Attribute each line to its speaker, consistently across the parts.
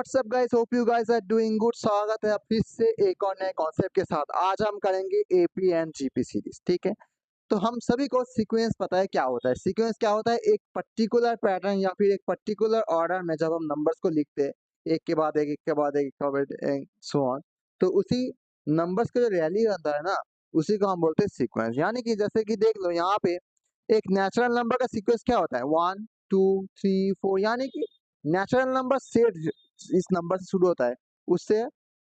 Speaker 1: WhatsApp guys, hope you guys are doing good. स्वागत है आप फिर से एक और नए कॉन्सेप्ट के साथ। आज हम करेंगे एपी एंड जीपी सीरीज। ठीक है, तो हम सभी को सीक्वेंस पता है क्या होता है। सीक्वेंस क्या होता है? एक पर्टिकुलर पैटर्न या फिर एक पर्टिकुलर ऑर्डर में जब हम नंबर्स को लिखते हैं, एक के बाद एक, एक के बाद एक, एक के बाद एक, सो ऑन, तो उसी नंबर्स का जो रैली रहता है ना, उसी को हम बोलते हैं सीक्वेंस। यानी कि जैसे कि देख लो यहाँ पे एक नेचुरल नंबर का सीक्वेंस क्या होता है? 1 2 3 4, यानी कि नेचुरल नंबर सेट इस नंबर से शुरू होता है, उससे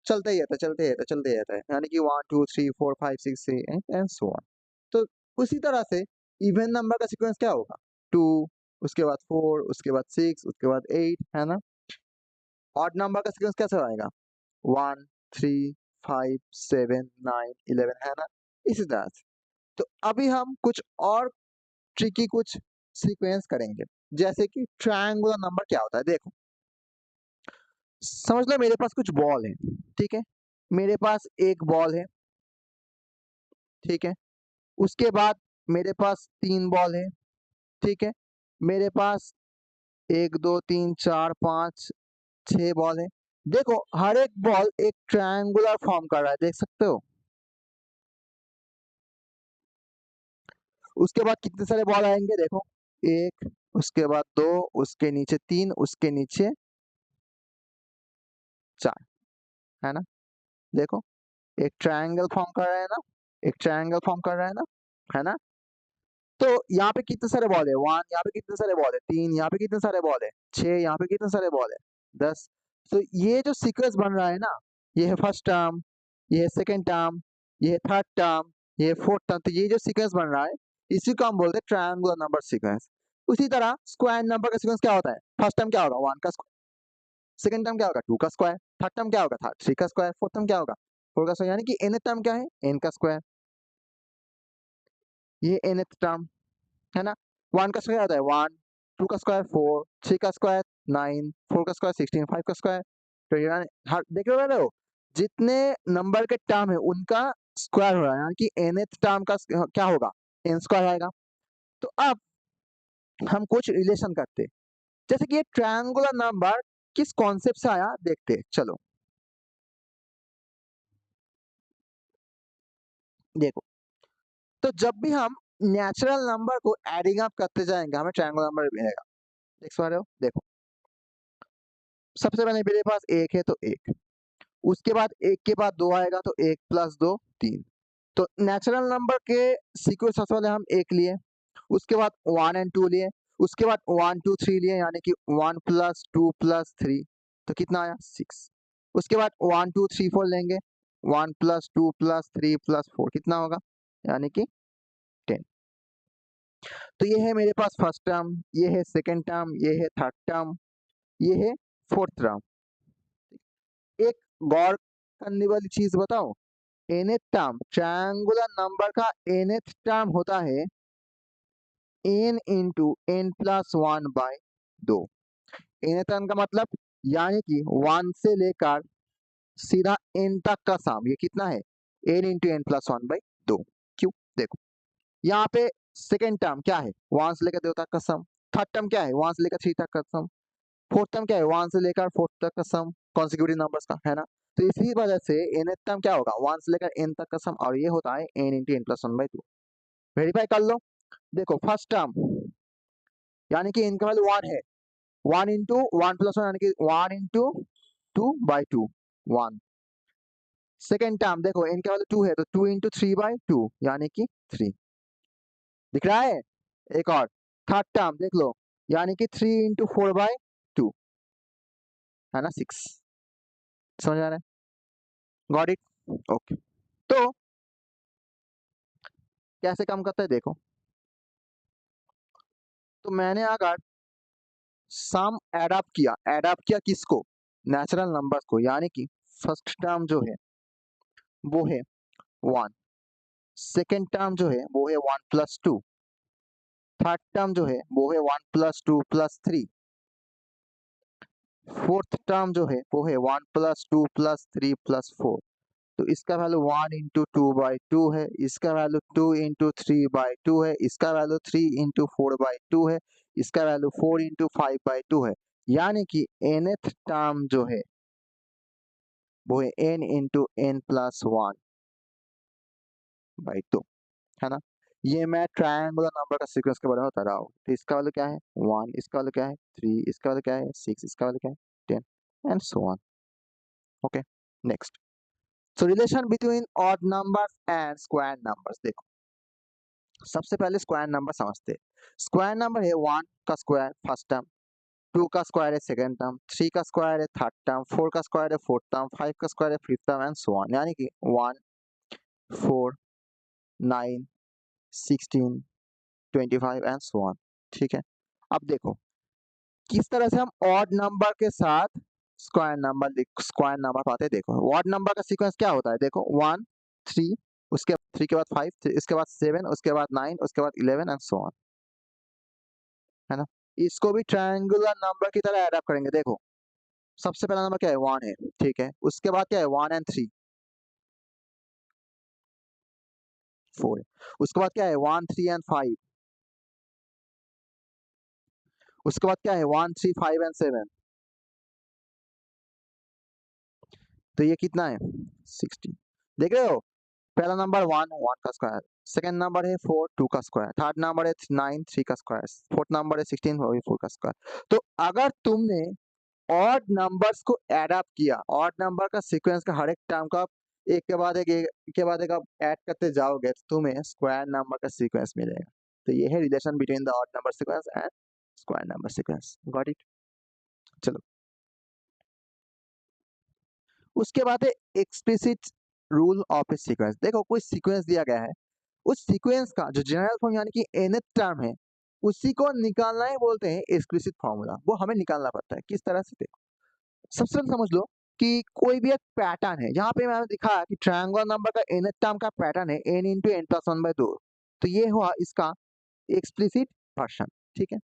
Speaker 1: चलते ही रहता है, चलते ही रहता है, चलते ही रहता है। यानी कि 1 2 3 4 5 6 7 एंड सो ऑन। तो उसी तरह से इवन नंबर का सीक्वेंस क्या होगा? 2, उसके बाद 4, उसके बाद 6, उसके बाद 8, है ना। ऑड नंबर का सीक्वेंस कैसे आएगा? 1 3 5 7 9 11, है ना। इसी तरह से तो अभी हम कुछ और ट्रिकी कुछ सीक्वेंस करेंगे। जैसे कि ट्रायंगुलर नंबर क्या होता है, देखो समझ लो मेरे पास कुछ बॉल है। ठीक है, मेरे पास एक बॉल है। ठीक है, उसके बाद मेरे पास 3 बॉल है। ठीक है, मेरे पास 1 2 3 4 5 6 बॉल है। देखो हर एक बॉल एक ट्रायंगुलर फॉर्म कर रहा है, देख सकते हो। उसके बाद कितने सारे बॉल आएंगे? देखो 1, उसके बाद 2, उसके नीचे 3, उसके नीचे 4, है ना। देखो एक ट्रायंगल फॉर्म कर रहा है ना, एक ट्रायंगल फॉर्म कर रहा है ना। तो यहाँ पे कितने सारे बॉल है? 1, यहाँ पे कितने सारे बॉल है? 3, यहाँ पे कितने सारे बॉल है? 6, यहाँ पे कितने सारे बॉल है? 10। तो ये जो सीक्वेंस बन रहा है ना, ये है फर्स्ट टर्म, ये है सेकेंड टर्म, ये है थर्ड टर्म, ये है फोर्थ टर्म। तो ये जो सीक्वेंस बन रहा है, इसी को हम बोलते हैं ट्रायंगुलर नंबर सीक्वेंस। उसी तरह स्क्वायर नंबर का सीक्वेंस क्या होता है? फर्स्ट टर्म क्या होगा? 1 का स्क्वायर, सेकंड टर्म क्या होगा? 2 का स्क्वायर, थर्ड टर्म क्या होगा? 3 का स्क्वायर, फोर्थ टर्म क्या होगा? 4 का स्क्वायर। यानी कि nth टर्म क्या है? n का स्क्वायर, ये nth टर्म, है ना। 1 का स्क्वायर आता है 1, 2 का स्क्वायर 4, 3 का स्क्वायर 9, 4 का स्क्वायर 16, 5 का स्क्वायर। तो यानी हर देख रहे हो जितने नंबर के टर्म है उनका स्क्वायर हो रहा है, यानी कि nth टर्म का क्या होगा? n स्क्वायर आएगा। तो अब हम कुछ रिलेशन करते हैं, जैसे कि ये ट्रायंगुलर नंबर किस कॉन्सेप्ट से आया देखते हैं। चलो देखो, तो जब भी हम नेचुरल नंबर को एडिंग अप करते जाएंगे हमें ट्रायंगुलर नंबर मिलेगा। देख पा रहे हो? देखो सबसे पहले मेरे पास 1 है तो 1, उसके बाद 1 के बाद 2 आएगा तो 1 प्लस 2 3। तो नेचुरल नंबर के सीक्वेंस सबसे पहले हम 1 लिए, उसके बाद 1 एंड 2 लिए, उसके बाद 1 2 3 लिए, यानी कि 1 प्लस 2 प्लस 3, तो कितना आया? 6। उसके बाद 1 2 3 4 लेंगे, 1 प्लस 2 प्लस 3 प्लस 4 कितना होगा? यानी कि 10। तो ये है मेरे पास फर्स्ट टर्म, ये है सेकेंड टर्म, ये है थर्ड टर्म, ये है फोर्थ टर्म। एक गौर करने वाली चीज बताओ, nth टर्म ट्रायंगुलर नंबर का nth टर्म होता है n into n plus 1 by 2। nth term का मतलब यानी कि 1 से लेकर सीधा n तक का सम, ये कितना है? n into n plus 1 by 2। क्यों? देखो यहाँ पे सेकेंड टर्म क्या है? 1 से लेकर 2 तक का सम। थर्ड टर्म क्या है? 1 से लेकर 3 तक का सम। फोर्थ टर्म क्या है? 1 से लेकर 4 तक का सम कॉन्सेक्यूटिव नंबर्स का, है ना। तो इसी वजह से nth टर्म क्या होगा? 1 से लेकर n तक का सम, और ये होता है n into n plus 1 by 2। Verify कर लो। देखो फर्स्ट टर्म यानी कि n का वैल्यू 1 है, 1 इंटू 1 प्लस 1 यानी कि 1 इंटू 2 बाई 2 1। सेकेंड टर्म देखो n का वैल्यू 2 है तो 2 इंटू 3 बाई 2 यानी कि 3। दिख रहा है? एक और थर्ड टर्म देख लो, यानी कि 3 इंटू 4 बाई 2, है ना, 6। समझ आ रहा है? Got it? ओके। तो कैसे काम करता है देखो, तो मैंने अगर सम एड अप किया किसको? नेचुरल नंबर्स को, यानी कि फर्स्ट टर्म जो है वो है 1, सेकेंड टर्म जो है वो है 1 प्लस 2, थर्ड टर्म जो है वो है 1 प्लस 2 प्लस 3, फोर्थ टर्म जो है वो है 1 प्लस 2 प्लस 3 प्लस 4। तो इसका वैल्यू 1 इंटू 2 बाई 2 है, इसका वैल्यू 2 इंटू 3 बाई 2 है, इसका वैल्यू 3 इंटू 4 बाई 2 है, इसका वैल्यू 4 इंटू 5 बाई 2 है। यानी कि nth टर्म जो है वो है n into n plus 1 by 2, है ना। ये मैं ट्रायंगुलर नंबर का सीक्वेंस के बारे में बता रहा हूँ। तो इसका वैल्यू क्या है 1, इसका वैल्यू क्या है 3, इसका वैल्यू क्या है 6, इसका वैल्यू क्या है 10 and so on. Okay, next. So relation between odd numbers and square numbers. देखो सबसे पहले स्क्वायर नंबर समझते हैं। स्क्वायर नंबर है 1 का स्क्वायर फर्स्ट टर्म, 2 का स्क्वायर है सेकंड टर्म, 3 का स्क्वायर है थर्ड टर्म, 4 का स्क्वायर है फोर्थ टर्म, 5 का स्क्वायर है fifth term and so on. यानी कि 1, 4, 9, 16, 25 एंड सो ऑन। ठीक है, अब देखो किस तरह से हम ऑड नंबर के साथ स्क्वायर नंबर पाते हैं। देखो ऑड नंबर का सीक्वेंस क्या होता है, देखो 1, 3, उसके 3 के बाद 5, इसके बाद 7, उसके बाद 9, उसके बाद 11 एंड सो ऑन, है ना। इसको भी ट्रायंगुलर नंबर की तरह ऐड अप करेंगे। देखो सबसे पहला नंबर क्या है 1 है, ठीक है, उसके बाद क्या है 1 एंड 3 4 है, उसके बाद क्या है 1, 3 एंड 5, उसके बाद क्या है 1, 3, 5 एंड 7। तो ये कितना है 60। देख रहे हो, पहला नंबर 1, 1 का स्क्वायर, सेकंड नंबर है 4, 2 का स्क्वायर, थर्ड नंबर है 9, 3 का स्क्वायर, फोर्थ नंबर है 16, वो भी 4 का स्क्वायर। तो अगर तुमने ऑड नंबर्स को ऐड अप किया, ऑड नंबर का सीक्वेंस का हर एक टर्म का एक के बाद एक के बाद एक आप ऐड करते जाओगे तो तुम्हें स्क्वायर नंबर का सीक्वेंस मिलेगा। तो ये है relation between the odd number sequence and square number sequence. Got it. चलो उसके बाद है explicit rule of A sequence. देखो कोई सीक्वेंस दिया गया है, उस सीक्वेंस का जो जनरल फॉर्म यानी कि nth टर्म है उसी को निकालना ही बोलते हैं एक्सप्लिसिट फॉर्मूला। वो हमें निकालना पड़ता है। किस तरह से, देखो सबसे पहले समझ लो कि कोई भी एक पैटर्न है। यहाँ पे मैंने दिखाया कि ट्रायंगुलर नंबर का nth टर्म का पैटर्न है n इंटू n प्लस 1/2। तो ये हुआ इसका एक्सप्लिसिट वर्जन, ठीक है,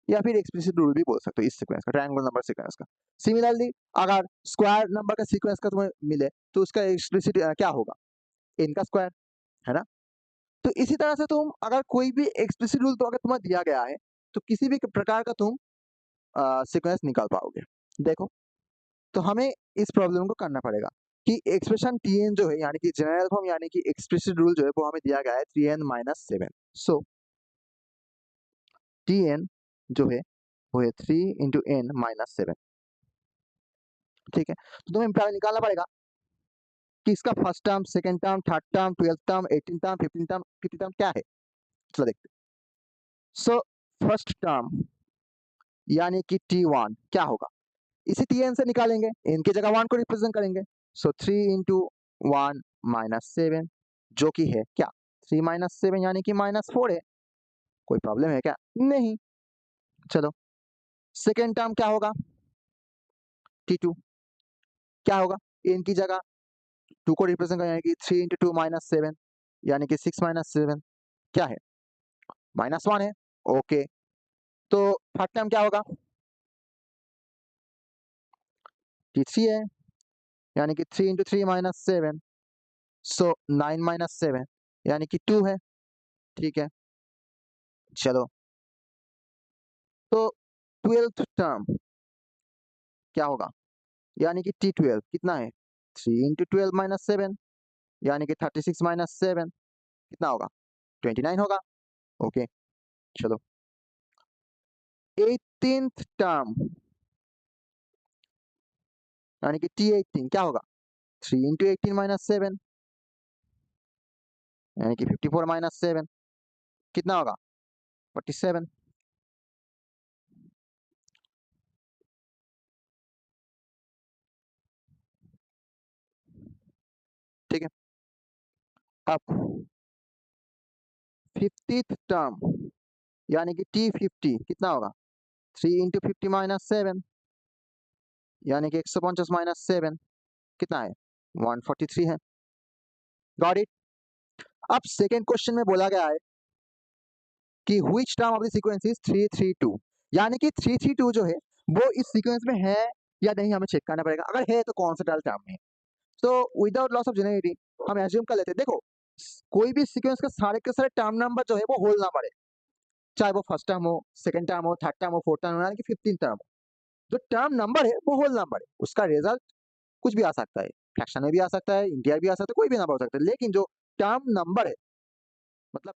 Speaker 1: या फिर एक्सप्लिसिट रूल भी बोल सकते हो इस सीक्वेंस का, ट्रायंगुलर नंबर सीक्वेंस का। सिमिलरली अगर स्क्वायर नंबर का सीक्वेंस का तुम्हें मिले तो उसका एक्सप्लिसिट क्या होगा n का स्क्वायर, है ना। तो इसी तरह से तुम अगर कोई भी एक्सप्लिसिट रूल तो अगर तुम्हें दिया गया है तो किसी भी प्रकार का तुम सीक्वेंस निकाल पाओगे। देखो तो हमें इस प्रॉब्लम को करना पड़ेगा कि एक्सप्रेशन Tn जो है यानी कि जनरल फॉर्म यानी कि एक्सप्लिसिट रूल जो है वो हमें दिया गया है 3n-7। सो Tn जो है वो है 3 इंटू n-7, ठीक है। तो तुम्हें पहले निकालना पड़ेगा कि इसका first term, second term, third term, 12th term, 18th term, 15th term, 50th term क्या है। चलो देखते हैं। सो फर्स्ट टर्म यानी कि T1 क्या होगा, इसी Tn से निकालेंगे, n की जगह 1 को रिप्रेजेंट करेंगे। सो 3 इंटू 1-7 जो कि है क्या 3-7 यानी कि -4 है। कोई प्रॉब्लम है क्या, नहीं। चलो सेकेंड टर्म क्या होगा T2 क्या होगा, n की जगह 2 को रिप्रेजेंट करें यानी कि 3 इंटू 2-7 यानी कि 6-7 क्या है -1 है। ओके, तो थर्ड टर्म क्या होगा T3 है यानी कि 3 इंटू 3-7 सो 9-7 यानी कि 2 है, ठीक है। चलो तो 12th टर्म क्या होगा यानी कि T12 कितना है 3 इंटू 12-7 यानी कि 36-7 कितना होगा 29 होगा। ओके चलो 18th टर्म यानी कि T18 क्या होगा 3 इंटू 18-7 यानी कि 54-7 कितना होगा 47, ठीक है। अब 50th टर्म यानी कि T50 कितना होगा 3 इंटू 50-7 यानी कि 150-7 कितना है 143 है। Got it. अब सेकेंड क्वेश्चन में बोला गया है कि which term of the sequence is 332 यानी कि 332 जो है वो इस सीक्वेंस में है या नहीं हमें चेक करना पड़ेगा। अगर है तो कौन सा टर्म में है। तो विदाउट लॉस ऑफ जेन्युइनिटी हम एज्यूम कर लेते हैं। देखो कोई भी सीक्वेंस का सारे के सारे टर्म नंबर जो है वो होल नंबर है। चाहे वो फर्स्ट टर्म हो, सेकंड टर्म हो, थर्ड टर्म हो, फोर्थ टर्म हो, यानी कि 15 टर्म हो। जो टर्म नंबर है वो होल नंबर है, उसका रिजल्ट कुछ भी आ सकता है, फ्रैक्शन में भी आ सकता है, इंटीजर भी आ सकता है, कोई भी नंबर हो सकता है, लेकिन जो टर्म नंबर है मतलब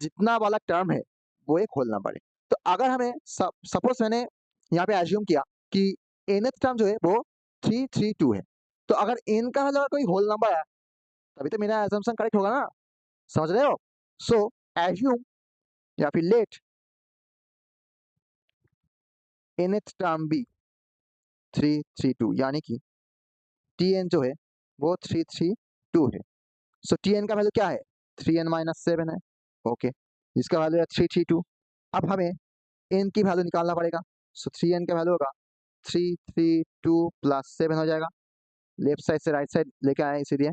Speaker 1: जितना वाला टर्म है वो एक होल नंबर है। तो अगर हमें सपोज मैंने यहाँ पे एज्यूम किया कि nth टर्म जो है वो 332 है, तो अगर n का मतलब कोई होल नंबर है तभी तो मेरा एजम्पशन करेक्ट होगा ना, समझ रहे हो? सो एज्यूम या फिर लेट nth टर्म भी 332, यानी कि tn जो है वो 332 है। सो tn का वैल्यू क्या है? 3n-7 है, ओके, जिसका वैल्यू है 332। अब हमें n की वैल्यू निकालना पड़ेगा। सो 3n का वैल्यू होगा 332 प्लस 7 हो जाएगा, लेफ्ट साइड से राइट साइड लेके आए इसीलिए।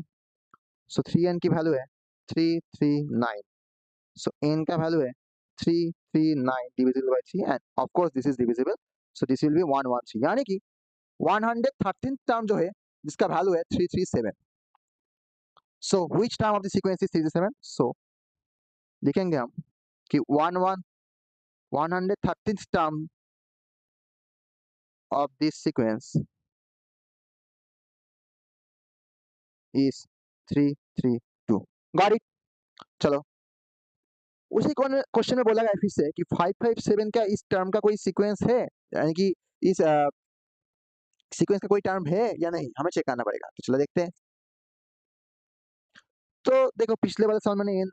Speaker 1: सो 3n की वैल्यू है 339। सो n का वैल्यू है 339 divisible by 3 end of course this is divisible, so this will be 113, यानी कि 113th टर्म जो है जिसका वैल्यू है 337। So which term of the sequence is 337? सो लिखेंगे हम कि 113th term of this sequence is 332। Got it? चलो, उसी क्वेश्चन में बोला गया फिर से कि 557 का इस टर्म का कोई सीक्वेंस है, यानी कि इस सीक्वेंस का कोई टर्म है या नहीं, हमें चेक करना पड़ेगा। तो चलो देखते हैं। तो देखो पिछले वाले सवाल मैंने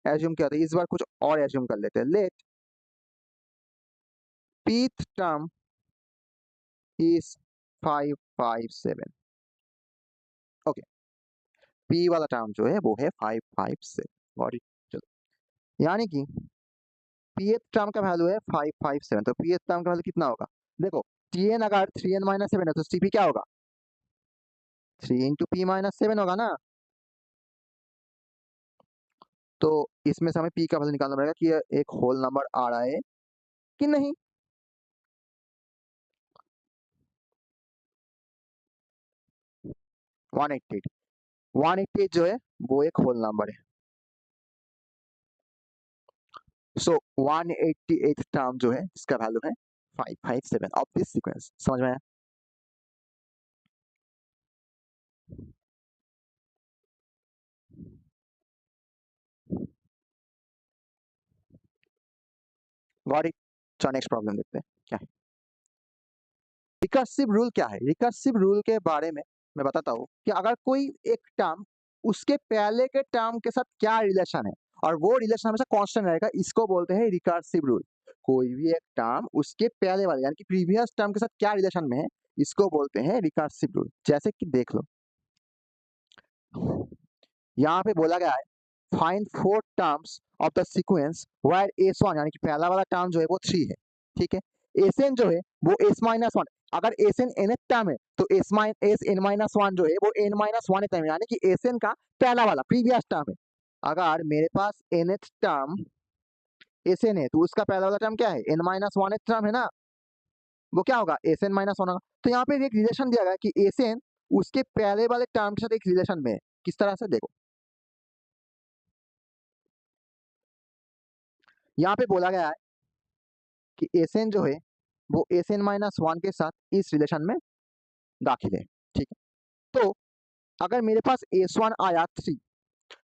Speaker 1: एज्यूम किया था, इस बार कुछ और एज्यूम कर लेते हैं। Let pth term is 557। Okay, p वाला टर्म जो है वो है 557। Got it? चलो, यानी कि pth टर्म का वैल्यू है 557, तो pth टर्म का वैल्यू कितना होगा? देखो tn अगर 3n-7 है तो cp क्या होगा? 3 इंटू p माइनस 7 होगा ना। तो इसमें से हमें p का वैल्यू निकालना पड़ेगा कि ये एक होल नंबर आ रहा है कि नहीं। वन एट्टी एट जो है वो एक होल नंबर है। सो 188th टर्म जो है इसका वैल्यू है 557 ऑफ दिस सीक्वेंस। समझ में आया? Got it? चलो नेक्स्ट प्रॉब्लम देखते हैं क्या है। रिकर्सिव रूल क्या है? रिकर्सिव रूल के बारे में मैं बताता हूँ कि अगर कोई एक टर्म उसके पहले के टर्म के साथ क्या रिलेशन है और वो रिलेशन हमेशा कांस्टेंट रहेगा, इसको बोलते हैं रिकर्सिव रूल। कोई भी एक टर्म उसके पहले वाले यानी कि प्रीवियस टर्म के साथ क्या रिलेशन में है, इसको बोलते हैं रिकर्सिव रूल। जैसे कि देख लो, यहाँ पे बोला गया है find 4 terms of the sequence where s1 यानी कि पहला वाला टर्म जो है वो 3 है, ठीक है। sn जो है वो s-1, अगर sn nth टर्म है तो sn-1 जो है वो n-1 टर्म है, यानी कि sn का पहला वाला प्रीवियस टर्म है। अगर मेरे पास nth टर्म sn है तो उसका पहला वाला टर्म क्या है? n-1 टर्म है ना, वो क्या होगा? sn-1 होगा। तो यहाँ पे एक रिलेशन दिया गया कि sn उसके पहले वाले टर्म के साथ एक रिलेशन में है। किस तरह से? देखो, यहाँ पे बोला गया है कि Sn जो है वो Sn-1 के साथ इस रिलेशन में दाखिल है, ठीक है। तो अगर मेरे पास S1 आया 3,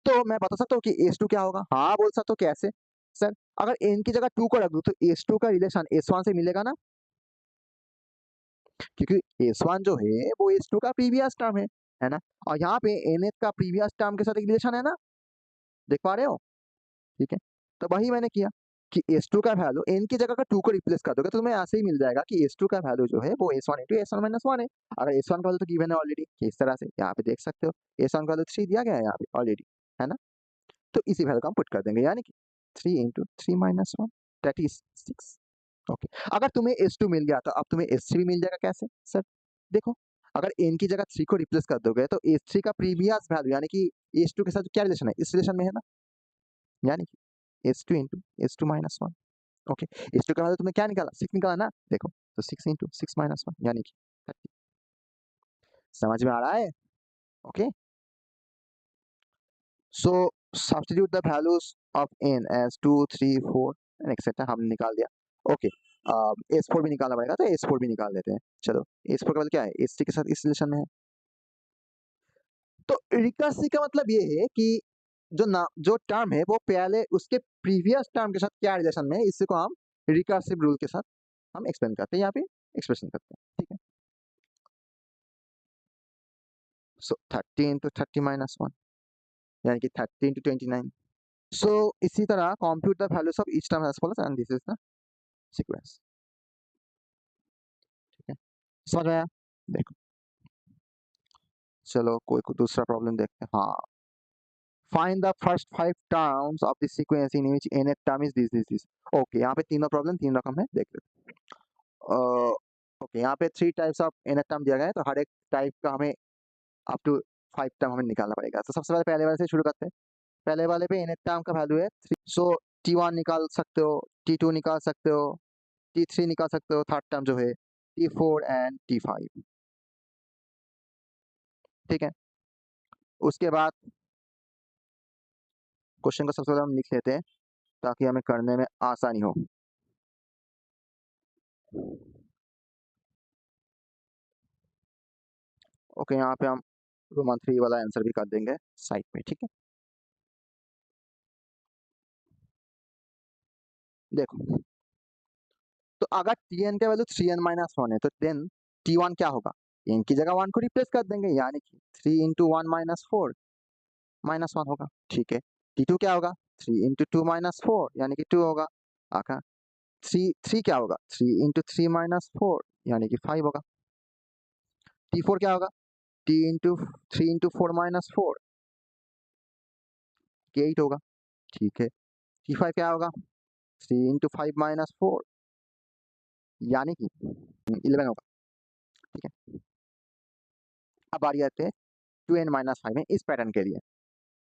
Speaker 1: तो मैं बता सकता हूँ कि S2 क्या होगा? हाँ बोल सकता हूँ। कैसे सर? अगर n की जगह 2 को रख दूं तो S2 का रिलेशन S1 से मिलेगा ना, क्योंकि S1 जो है वो S2 का प्रीवियस टर्म है ना, और यहाँ पे nth का प्रीवियस टर्म के साथ एक रिलेशन है ना, देख पा रहे हो? ठीक है, तो वही मैंने किया कि S2 का वैल्यू n की जगह का 2 को रिप्लेस कर दोगे तो तुम्हें ऐसे ही मिल जाएगा कि S2 का वैल्यू जो है वो S1 इंटू S1-1 है। अगर S1 का वैल्यू तो गिवन है ऑलरेडी, इस तरह से यहाँ पे देख सकते हो S1 का वैल्यू 3 दिया गया है यहाँ पे ऑलरेडी, है ना। तो इसी वैल्यू को हम पुट कर देंगे, यानी कि 3 इंटू 3-1 दैट इज 6। ओके, अगर तुम्हें S2 मिल गया तो अब तुम्हें S3 भी मिल जाएगा। कैसे सर? देखो, अगर n की जगह 3 को रिप्लेस कर दोगे तो S3 का प्रीवियस वैल्यू यानी कि S2 के साथ क्या रिलेशन है? इस रिलेशन में है ना, यानी कि S2 into S2-1। Okay, S2 का वैल्यू तुमने क्या निकाला? 6 निकाला ना, देखो तो 6 इंटू 6-1 यानी कि 30। समझ में आ रहा है? Okay, so substitute the values of n as 2, 3, 4 etcetera हमने निकाल दिया। ओके, S4 भी निकालना पड़ेगा, तो S4 भी निकाल देते हैं। चलो, S4 का मतलब क्या है, S3 के साथ इस रिलेशन में है। तो रिकर्सिव का मतलब ये है कि जो टर्म है वो पहले उसके प्रीवियस टर्म के साथ क्या रिलेशन में है, इसी को हम रिकर्सिव रूल के साथ हम एक्सप्लेन करते हैं, यहाँ पे एक्सप्रेशन करते हैं। ठीक है, सो 30 into 30 minus 1 यानी कि 30 into 29। सो इसी तरह compute the values of each term as follows and this is the sequence. ठीक है, समझ में आया? देखो, चलो कोई दूसरा प्रॉब्लम देखते हैं। हाँ, find the first 5 terms of the sequence in which nth term is this. Okay, यहाँ पे तीनों प्रॉब्लम 3 रकम है, देख लेते हैं। ओके, यहाँ पे 3 टाइप्स ऑफ nth टर्म दिया गया है, तो हर एक टाइप का हमें अप टू 5 टर्म हमें निकालना पड़ेगा। तो सबसे पहले वाले से शुरू करते हैं। पहले वाले पे nth टर्म का वैल्यू है 3, सो T1 निकाल सकते हो, T2 निकाल सकते हो, T3 निकाल सकते हो, थर्ड टर्म जो है T4 एंड T5। ठीक है, उसके बाद क्वेश्चन को सबसे पहले हम लिख लेते हैं ताकि हमें करने में आसानी हो। ओके, यहाँ पे हम रोमन 3 वाला आंसर भी कर देंगे साइड में। ठीक है, देखो, तो अगर Tn का वैल्यू 3n-1 है तो देन T1 क्या होगा, n की जगह 1 को रिप्लेस कर देंगे, यानी कि 3 into 1 minus 4 -1 होगा। ठीक है, T2 क्या होगा, 3 into 2 minus 4 यानी कि 2 होगा। आका 3 क्या होगा, 3 into 3 minus 4 यानी कि 5 होगा। T4 क्या होगा, T into 3 into 4 minus 4 8 होगा। ठीक है, T5 क्या होगा, 3 into 5 minus 4 यानी कि 11 होगा। ठीक है, अब बारी आते हैं 2n-5 में इस पैटर्न के लिए।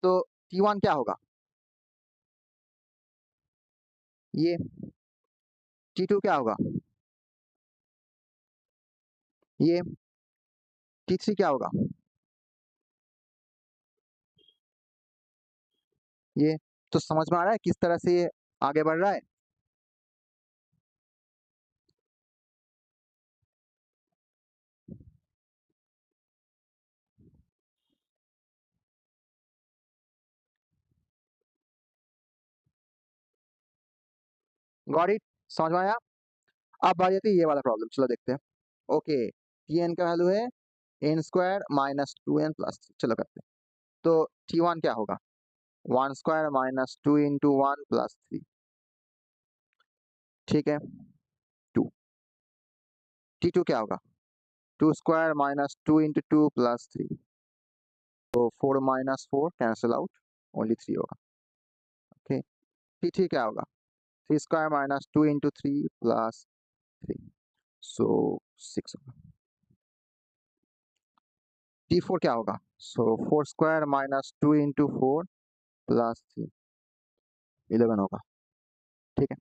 Speaker 1: तो T1 क्या होगा, ये। T2 क्या होगा, ये। T3 क्या होगा, ये। तो समझ में आ रहा है किस तरह से ये आगे बढ़ रहा है। गॉट इट, समझ में आया? अब बारी आती है ये वाला प्रॉब्लम, चलो देखते हैं। ओके, Tn का वैल्यू है n² माइनस 2n प्लस 3। चलो करते हैं। तो T1 क्या होगा, 1² माइनस 2 into 1 प्लस 3। ठीक है, 2। T2 क्या होगा, 2² माइनस 2 into 2 प्लस 3। तो 4 माइनस 4 कैंसिल आउट, ओनली 3 होगा। ओके, T3 क्या होगा, 3² माइनस 2 into 3 प्लस 3, सो 6 होगा। T4 क्या होगा, सो 4² माइनस 2 into 4 प्लस 3, 11 होगा। ठीक है,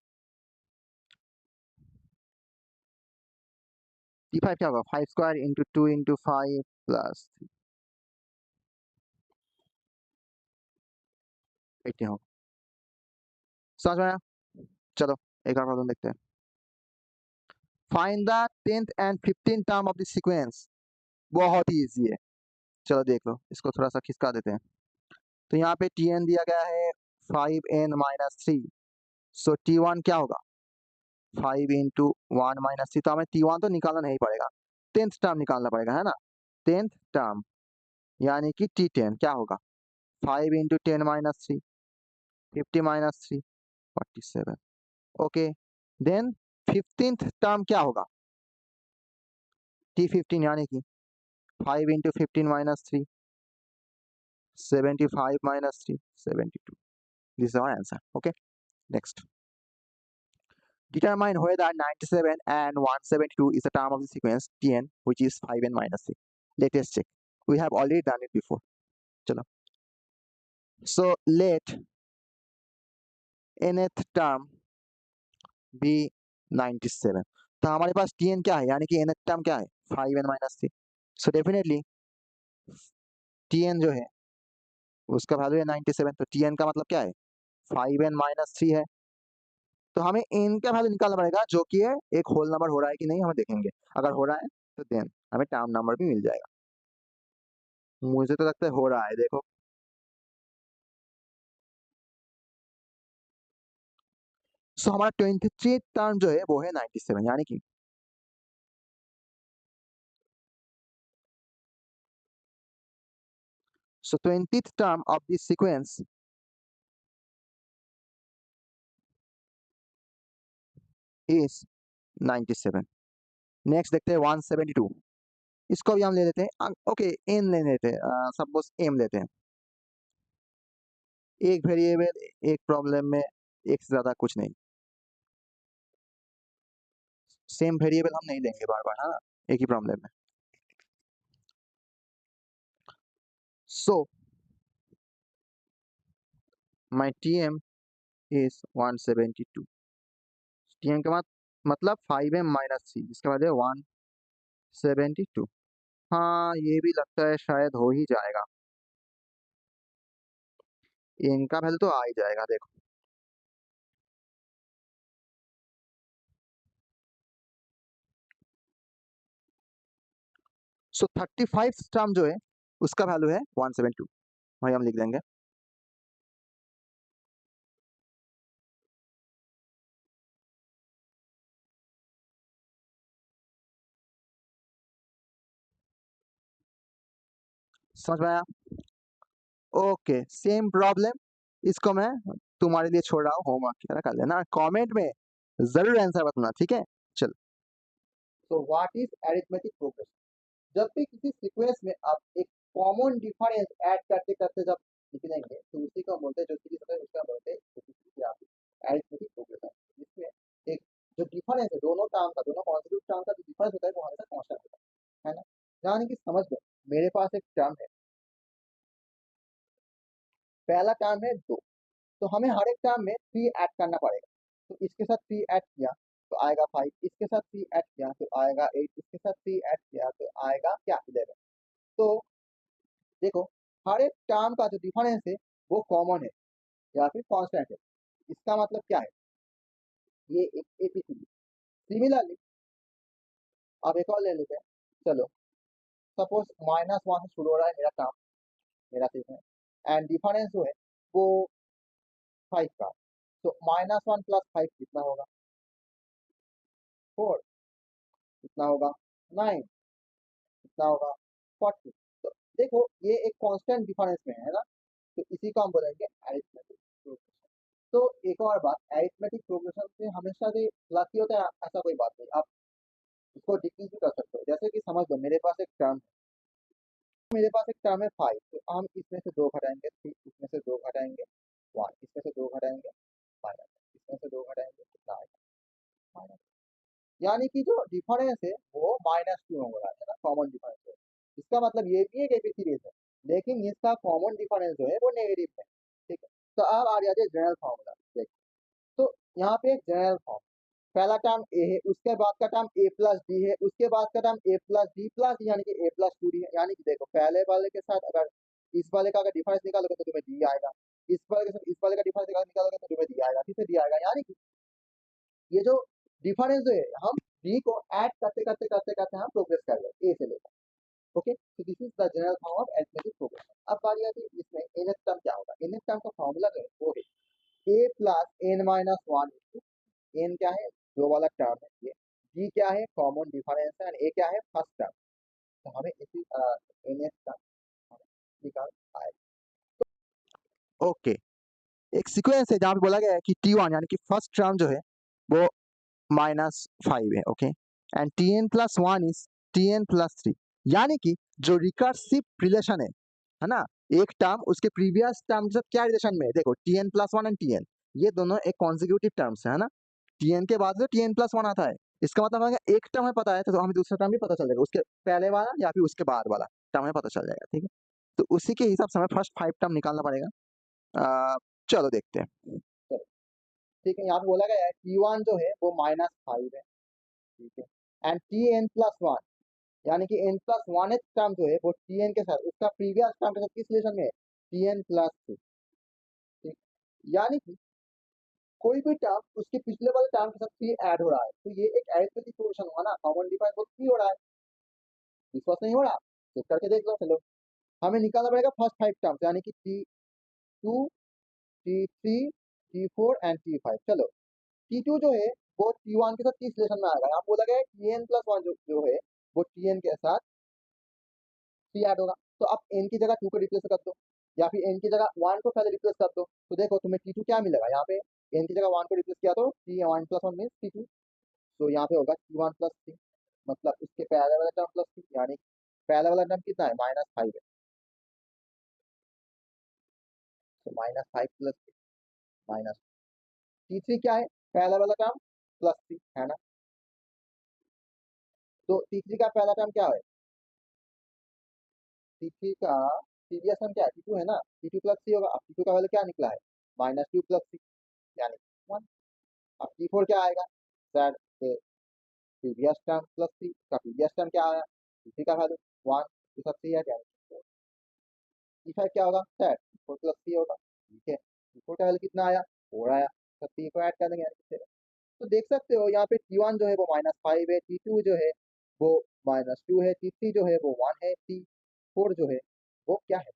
Speaker 1: T5 क्या होगा, 5² into 2 into 5 प्लस 3, 18 होगा। समझ में आया? चलो एक और प्रॉब्लम देखते हैं। Find the 10th and 15th term of the sequence. बहुत ही इजी है, चलो देख लो, इसको थोड़ा सा खिसका देते हैं। तो यहाँ पे Tn दिया गया है 5n-3, सो T1 क्या होगा, 5 into 1 minus 3। तो हमें T1 तो निकालना नहीं पड़ेगा, 10th टर्म निकालना पड़ेगा, है ना। 10th टर्म यानी कि T10 क्या होगा, 5 into 10 minus 3, 50 minus 3, 47। Okay, then 15th term क्या होगा, T15 यानी कि 5 into 15 minus 3, 75 minus 3, 72। This is our answer. Okay, next. Determine whether 97 and 172 is a term of the sequence Tn, which is 5n-3. Let us check. We have already done it before. Chalo. So let nth term be 97। तो हमारे पास Tn क्या है, यानी कि nth term क्या है, 5n-3। So definitely Tn जो है उसका वैल्यू है 97। तो Tn का मतलब क्या है, 5n-3 है। तो हमें n का वैल्यू निकालना पड़ेगा जो कि है एक होल नंबर हो रहा है कि नहीं हमें देखेंगे। अगर हो रहा है तो देन हमें टर्म नंबर भी मिल जाएगा। मुझे तो लगता है हो रहा है, देखो। सो हमारा 23 टर्म जो है वो है 97, यानी कि so 20th term of this sequence is 97। Next देखते हैं 172। इसको भी हम ले लेते हैं, ओके n ले लेते हैं, सपोज m लेते हैं। एक वेरिएबल एक प्रॉब्लम में एक से ज्यादा कुछ नहीं, सेम वेरिएबल हम नहीं लेंगे बार बार, हाँ, एक ही प्रॉब्लम में। So my tm is 172। tm का मतलब 5m माइनस 3, इसके बाद है 172। हाँ, ये भी लगता है शायद हो ही जाएगा, इनका वैल्यू तो आ ही जाएगा, देखो। सो 35 टर्म जो है उसका वैल्यू है 172, वही हम लिख देंगे। समझ में आया? ओके, सेम प्रॉब्लम, इसको मैं तुम्हारे लिए छोड़ रहा हूँ, होमवर्क की तरह कर लेना, कमेंट में जरूर आंसर बताना, ठीक है? चलो, तो व्हाट इज अरिथमेटिक प्रोग्रेशन? जब भी किसी सीक्वेंस में आप एक कॉमन डिफरेंस ऐड करते करते जब निकलेंगे तो उसी को बोलते हैं, जो सीरीज होता है उसका बोलते हैं अरिथमेटिक प्रोग्रेशन, जिसमें एक जो डिफरेंस है दोनों टर्म का, दोनों कॉन्स्टिट्यूट टर्म का जो डिफरेंस होता है वो हमेशा कांस्टेंट होता है ना। यानी कि समझ लो, मेरे पास एक टर्म है, पहला टर्म है 2, तो हमें हर एक टर्म में 3 ऐड करना पड़ेगा। तो इसके साथ 3 ऐड किया तो आएगा 5, इसके साथ 3 ऐड किया तो आएगा 8, इसके साथ 3 ऐड किया तो आएगा क्या 11। तो देखो, हर एक टर्म का जो डिफरेंस है वो कॉमन है या फिर कांस्टेंट है। इसका मतलब क्या है, ये एक एपीसीडी। सिमिलरली अब एक और ले लेते हैं, चलो सपोज -1 से शुरू हो रहा है मेरा टर्म, मेरा सीक्वेंस, एंड डिफरेंस जो है वो 5 का। तो -1 + 5 कितना होगा, 4, कितना होगा 9, कितना होगा 40। तो देखो ये एक कांस्टेंट डिफरेंस में है ना, तो इसी को हम बोलेंगे अरिथमेटिक प्रोग्रेशन। तो एक और बात, अरिथमेटिक प्रोग्रेशन से हमेशा से प्लस ही होता है ऐसा कोई बात नहीं, आप इसको डिक्रीज भी कर सकते हो। जैसे कि समझ लो मेरे पास एक टर्म है, मेरे पास एक टर्म है 5, तो हम इसमें से 2 घटाएंगे 3, इसमें से 2 घटाएंगे 1, इसमें से 2 घटाएंगे माइनस, इसमें से 2 घटाएंगे कितना आएगा माइनस। यानी कि जो डिफरेंस है वो -2 हो रहा है ना, कॉमन डिफरेंस है। इसका मतलब ये भी एक एबीसीडी है, लेकिन इसका कॉमन डिफरेंस जो है वो नेगेटिव है, ठीक है। तो अब आ जाते हैं जनरल फार्मूला, देखिए। तो यहाँ पे एक जनरल फॉर्म, पहला टर्म ए है, उसके बाद का टर्म a प्लस डी है, उसके बाद का term a plus D plus यानी कि a प्लस 2d है। यानी कि देखो पहले वाले के साथ अगर इस वाले का अगर डिफरेंस निकालोगे तो तुम्हें d आएगा, इस वाले के साथ इस वाले का डिफरेंस निकालोगे तो तुम्हें d आएगा, फिर से d आएगा। यानी कि ये जो डिफरेंस जो है हम d को ऐड करते करते करते करते हम प्रोग्रेस कर रहे हैं a से लेकर। ओके, तो this is the general form of arithmetic progression. अब बारी आती है इसमें nth टर्म क्या होगा। nth टर्म का फॉर्मूला जो है वो है a plus n minus 1, n क्या है जो वाला टर्म है ये, g क्या है कॉमन डिफरेंस है, एंड a क्या है फर्स्ट टर्म। तो हमें इसी nth टर्म निकाल आएगा। ओके, एक सीक्वेंस है जहाँ पे बोला गया है कि t1 यानी कि फर्स्ट टर्म जो है वो -5 है, okay, and tn+1 is tn+3। यानी कि जो रिकर्सिव रिलेशन है ना, एक टर्म उसके प्रीवियस टर्म के साथ क्या रिलेशन में है, देखो tn+1 एंड tn ये दोनों एक कॉन्जिक्यूटिव टर्म्स है ना, tn के बाद जो tn+1 आता है, इसका मतलब अगर एक टर्म हमें पता है तो हमें दूसरा टर्म भी पता चल जाएगा, उसके पहले वाला या फिर उसके बाद वाला टर्म हमें पता चल जाएगा, ठीक है। तो उसी के हिसाब से हमें फर्स्ट 5 टर्म निकालना पड़ेगा। चलो देखते हैं, चलो, ठीक है। यहाँ पे बोला गया है t1 जो है वो -5 है, ठीक है, एंड tn+1 यानी कि n+1 टर्म जो है वो tn के साथ उसका प्रीवियस टर्म के साथ किस रिलेशन में है, tn+2, ठीक। यानी कि कोई भी टर्म उसके पिछले वाले टर्म के साथ ये ऐड हो रहा है, तो ये एक अरिथमेटिक प्रोग्रेशन हुआ ना, कॉमन डिफाइन को थ्री हो रहा है, विश्वास नहीं हो रहा चेक करके देख लो। चलो हमें निकालना पड़ेगा फर्स्ट फाइव टर्म्स, यानी कि T2, T3, T4 and T5। चलो T2 जो है वो T1 के साथ किस रिलेशन में आएगा, यहाँ बोला गया है Tn प्लस वन जो है वो Tn के साथ थ्री ऐड होगा, तो अब n की जगह 2 को रिप्लेस कर दो, या फिर n की जगह 1 को पहले रिप्लेस कर दो, तो देखो तुम्हें T2 क्या मिलेगा, यहाँ पे n की जगह 1 को रिप्लेस किया तो T1 plus one means T2, तो यहाँ पे होगा T1 प्लस थ्री, मतलब इसके पहले वाला टर्म प्लस थ्री, यानी पहला वाला टर्म कितना है -5 है, तो -5 प्लस माइनस T3 क्या है, पहला वाला टर्म प्लस थ्री है ना, तो T3 का पहला टर्म क्या है, T3 का प्रीवियस टर्म क्या है, T2 है ना, T2 प्लस थ्री होगा, अब T2 का वैल्यू क्या निकला है -2 प्लस थ्री यानी 1। अब T4 क्या आएगा, sir previous term plus three का प्रीवियस टर्म क्या आया, T3 का वैल्यू 1 के साथ थ्री है, यानी T5 क्या होगा, सर T4 प्लस थ्री होगा, ठीक है, T4 का वैल्यू कितना आया 4 आया, तो 3 को ऐड कर देंगे यानी 7। तो देख सकते हो यहाँ पे T1 जो है वो -5 है, T2 जो है वो -2 है, T3 जो है वो 1 है, T4 जो है वो क्या है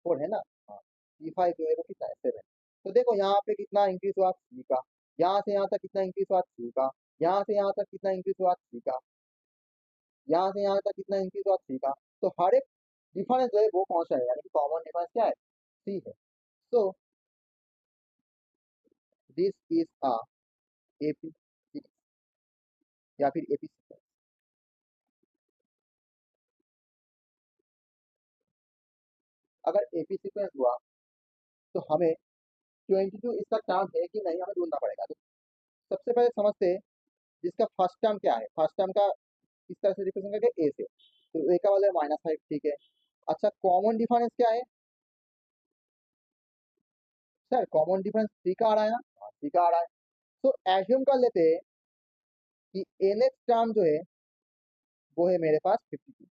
Speaker 1: 4 है ना, हाँ, T5 जो है वो कितना है 7। तो देखो यहाँ पे कितना इंक्रीज हुआ थ्री का, यहाँ से यहाँ तक कितना इंक्रीज हुआ थ्री का, यहाँ से यहाँ तक कितना इंक्रीज हुआ थ्री का, यहाँ से यहाँ तक कितना इंक्रीज हुआ थ्री का, तो हर एक डिफरेंस जो है वो कौन सा है, यानी कि कॉमन डिफरेंस क्या है थ्री है। So this is a AP या फिर एपी सीक्वेंस। अगर एपी सीक्वेंस हुआ तो हमें 22 इसका टर्म है कि नहीं हमें ढूंढना पड़ेगा, तो सबसे पहले समझते हैं जिसका फर्स्ट टर्म क्या है, फर्स्ट टर्म का किस तरह से रिप्रेजेंट करके ए से, तो ए का वैल्यू -5, ठीक है। अच्छा कॉमन डिफरेंस क्या है, सर कॉमन डिफरेंस थ्री का आ रहा है ना, हाँ थ्री का आ रहा है, तो एज्यूम कर लेते हैं कि एन टर्म जो है वो है मेरे पास 52।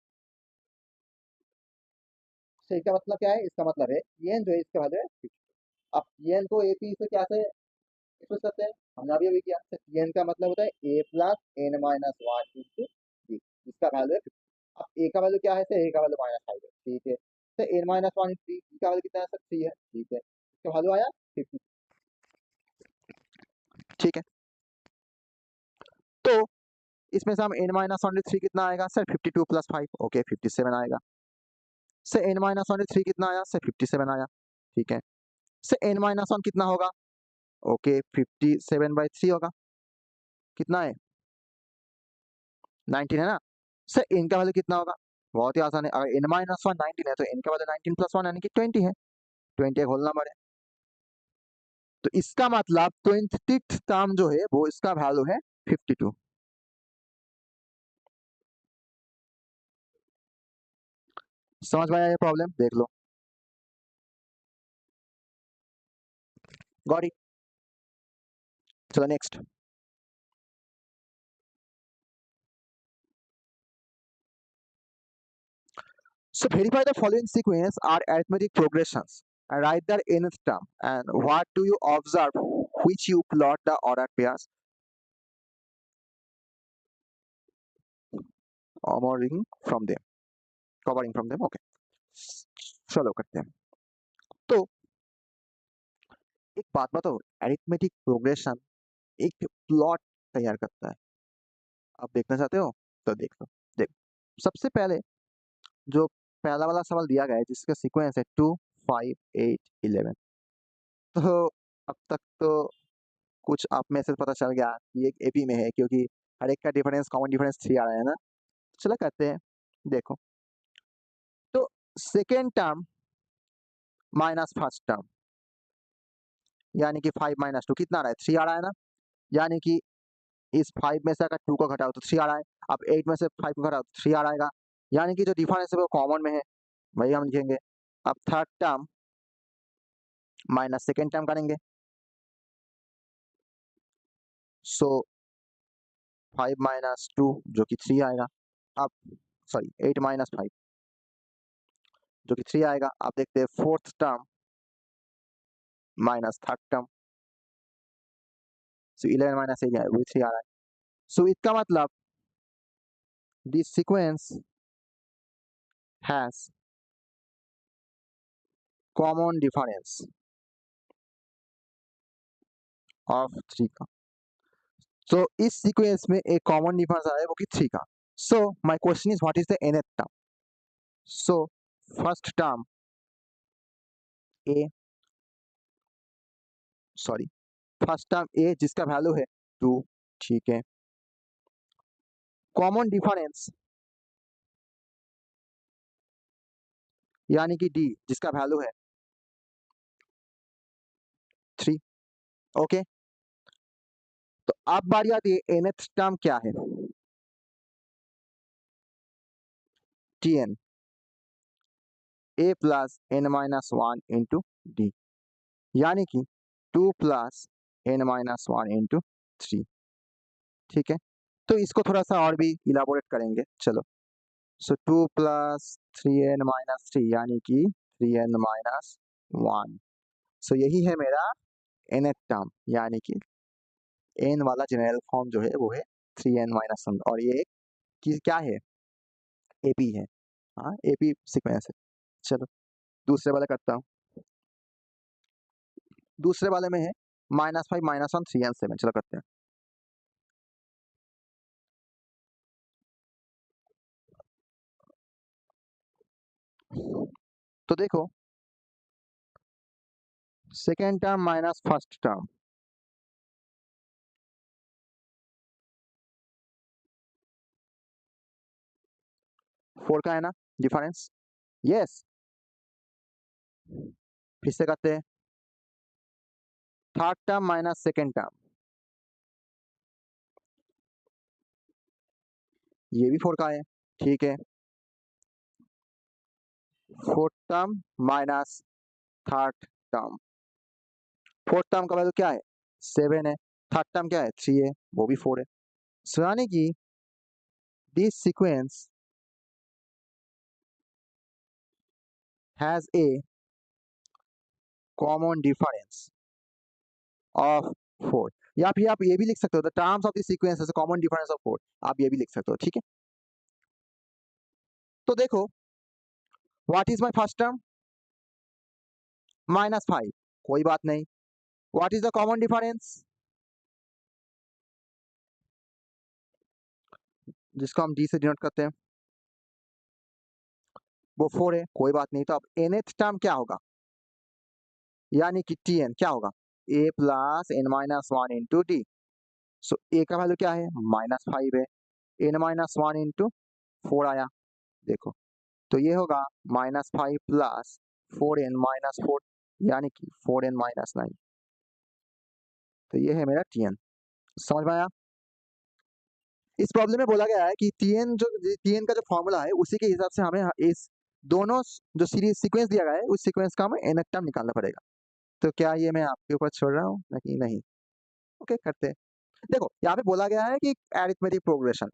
Speaker 1: तो इसका मतलब क्या है, इसका मतलब है एन जो है इसका वैल्यू है 52। अब एन को एपी से कैसे एक्सप्रेस करते हैं, हमने अभी अभी किया, तो एन का मतलब होता है A plus N minus one into D, जिसका वैल्यू है 50। अब ए का वैल्यू क्या है, ए का वैल्यू -5 है, ठीक है, तो N minus one into D का वैल्यू कितना है सर 3 है, ठीक है, इसका वैल्यू आया 50, ठीक है। तो इसमें से हम n माइनस वन थ्री कितना आएगा सर 52 प्लस 5, ओके 57 आएगा, से n माइनस वन थ्री कितना आया सर 57 आया, ठीक है, से n माइनस वन कितना होगा, ओके 57/3 होगा, कितना है 19 है ना, सर n का वैल्यू कितना होगा, बहुत ही आसान है, अगर n माइनस वन 19 है तो n का वैल्यू 19 प्लस वन यानी कि 20 है, 20 एक होल नंबर है, तो इसका मतलब 26th टर्म जो है वो इसका वैल्यू है 52। समझ में आया ये प्रॉब्लम, देख लो, गॉट इट। चलो next, so verify the following sequence are arithmetic progressions and write their nth term, and what do you observe which you plot the ordered pairs covering from them, okay। चलो करते हैं, तो एक बात बताओ, arithmetic progression एक plot तैयार करता है, आप देखना चाहते हो तो देख लो, देखो सबसे पहले जो पहला वाला सवाल दिया गया है जिसका सीक्वेंस है 2 5 8 11, तो अब तक तो कुछ आप में से पता चल गया कि एक एपी में है, क्योंकि हर एक का डिफरेंस कॉमन डिफरेंस 3 आ रहा है ना। चलो करते हैं, देखो तो second term minus first term, यानी कि 5 माइनस टू कितना आ रहा है 3 आ रहा है ना, यानी कि इस 5 में से अगर 2 को घटाओ तो 3 आ रहा है, अब 8 में से 5 को घटाओ तो 3 आ रहेगा, यानी कि जो डिफरेंस है वो कॉमन में है, वही हम लिखेंगे। अब third term minus second term करेंगे, सो 5 माइनस टू जो कि 3 आएगा, अब सॉरी 8 माइनस 5 जो कि 3 आएगा। अब देखते हैं fourth term minus third term, so 11 minus 8 वही 3 आ रहा है। सो इसका मतलब this sequence has common difference of 3 का। सो इस सीक्वेंस में एक कॉमन डिफरेंस आ रहा है वो कि 3 का। So my question is what is the nth term. So first term A, sorry first term A जिसका वैल्यू है 2, ठीक है। कॉमन डिफरेंस यानी कि डी जिसका वैल्यू है 3, ओके। तो अब बारी आती है nth टर्म क्या है, tn a plus n minus 1 into D, यानी कि 2 प्लस n माइनस 1 इंटू 3, ठीक है। तो इसको थोड़ा सा और भी इलाबोरेट करेंगे, चलो। सो 2 प्लस 3n माइनस 3 यानी कि 3n माइनस 1। सो यही है मेरा nth टर्म, यानी कि n वाला जनरल फॉर्म जो है वो है 3n माइनस 1 और ये क्या है, एपी है, हाँ एपी सीक्वेंस है। चलो दूसरे वाला करता हूँ। दूसरे वाले में है -5 -1 3n 7, चलो करते हैं। तो देखो second term minus first term, four का है ना डिफरेंस, यस। फिर से करते हैं third term minus second term, ये भी फोर का है, ठीक है। Fourth term minus third term, fourth term का वैल्यू क्या है 7 है, थर्ड टर्म क्या है 3 है, वो भी 4 है। सो यानी कि this sequence has a common difference of 4, या फिर आप ये भी लिख सकते हो the terms of the sequence has a common difference of 4, आप ये भी लिख सकते हो, ठीक है। तो देखो what is my first term -5, कोई बात नहीं। What is the common difference, जिसको हम डी से डिनोट करते हैं, वो 4 है, कोई बात नहीं। तो अब nth टर्म क्या होगा, यानी कि tn क्या होगा a plus n minus 1 into D. So a का वैल्यू क्या है -5 है, n माइनस 1 इंटू 4 आया, देखो। तो ये होगा -5 प्लस 4n माइनस 4, यानी कि 4n माइनस 9। तो ये है मेरा tn, समझ में आया। इस प्रॉब्लम में बोला गया है कि tn का जो फॉर्मूला है उसी के हिसाब से हमें इस दोनों जो सीरीज सीक्वेंस दिया गया है उस सीक्वेंस का हमें nth टर्म निकालना पड़ेगा। तो क्या ये मैं आपके ऊपर छोड़ रहा हूँ कि नहीं, ओके करते हैं। देखो यहाँ पे बोला गया है कि अरिथमेटिक प्रोग्रेशन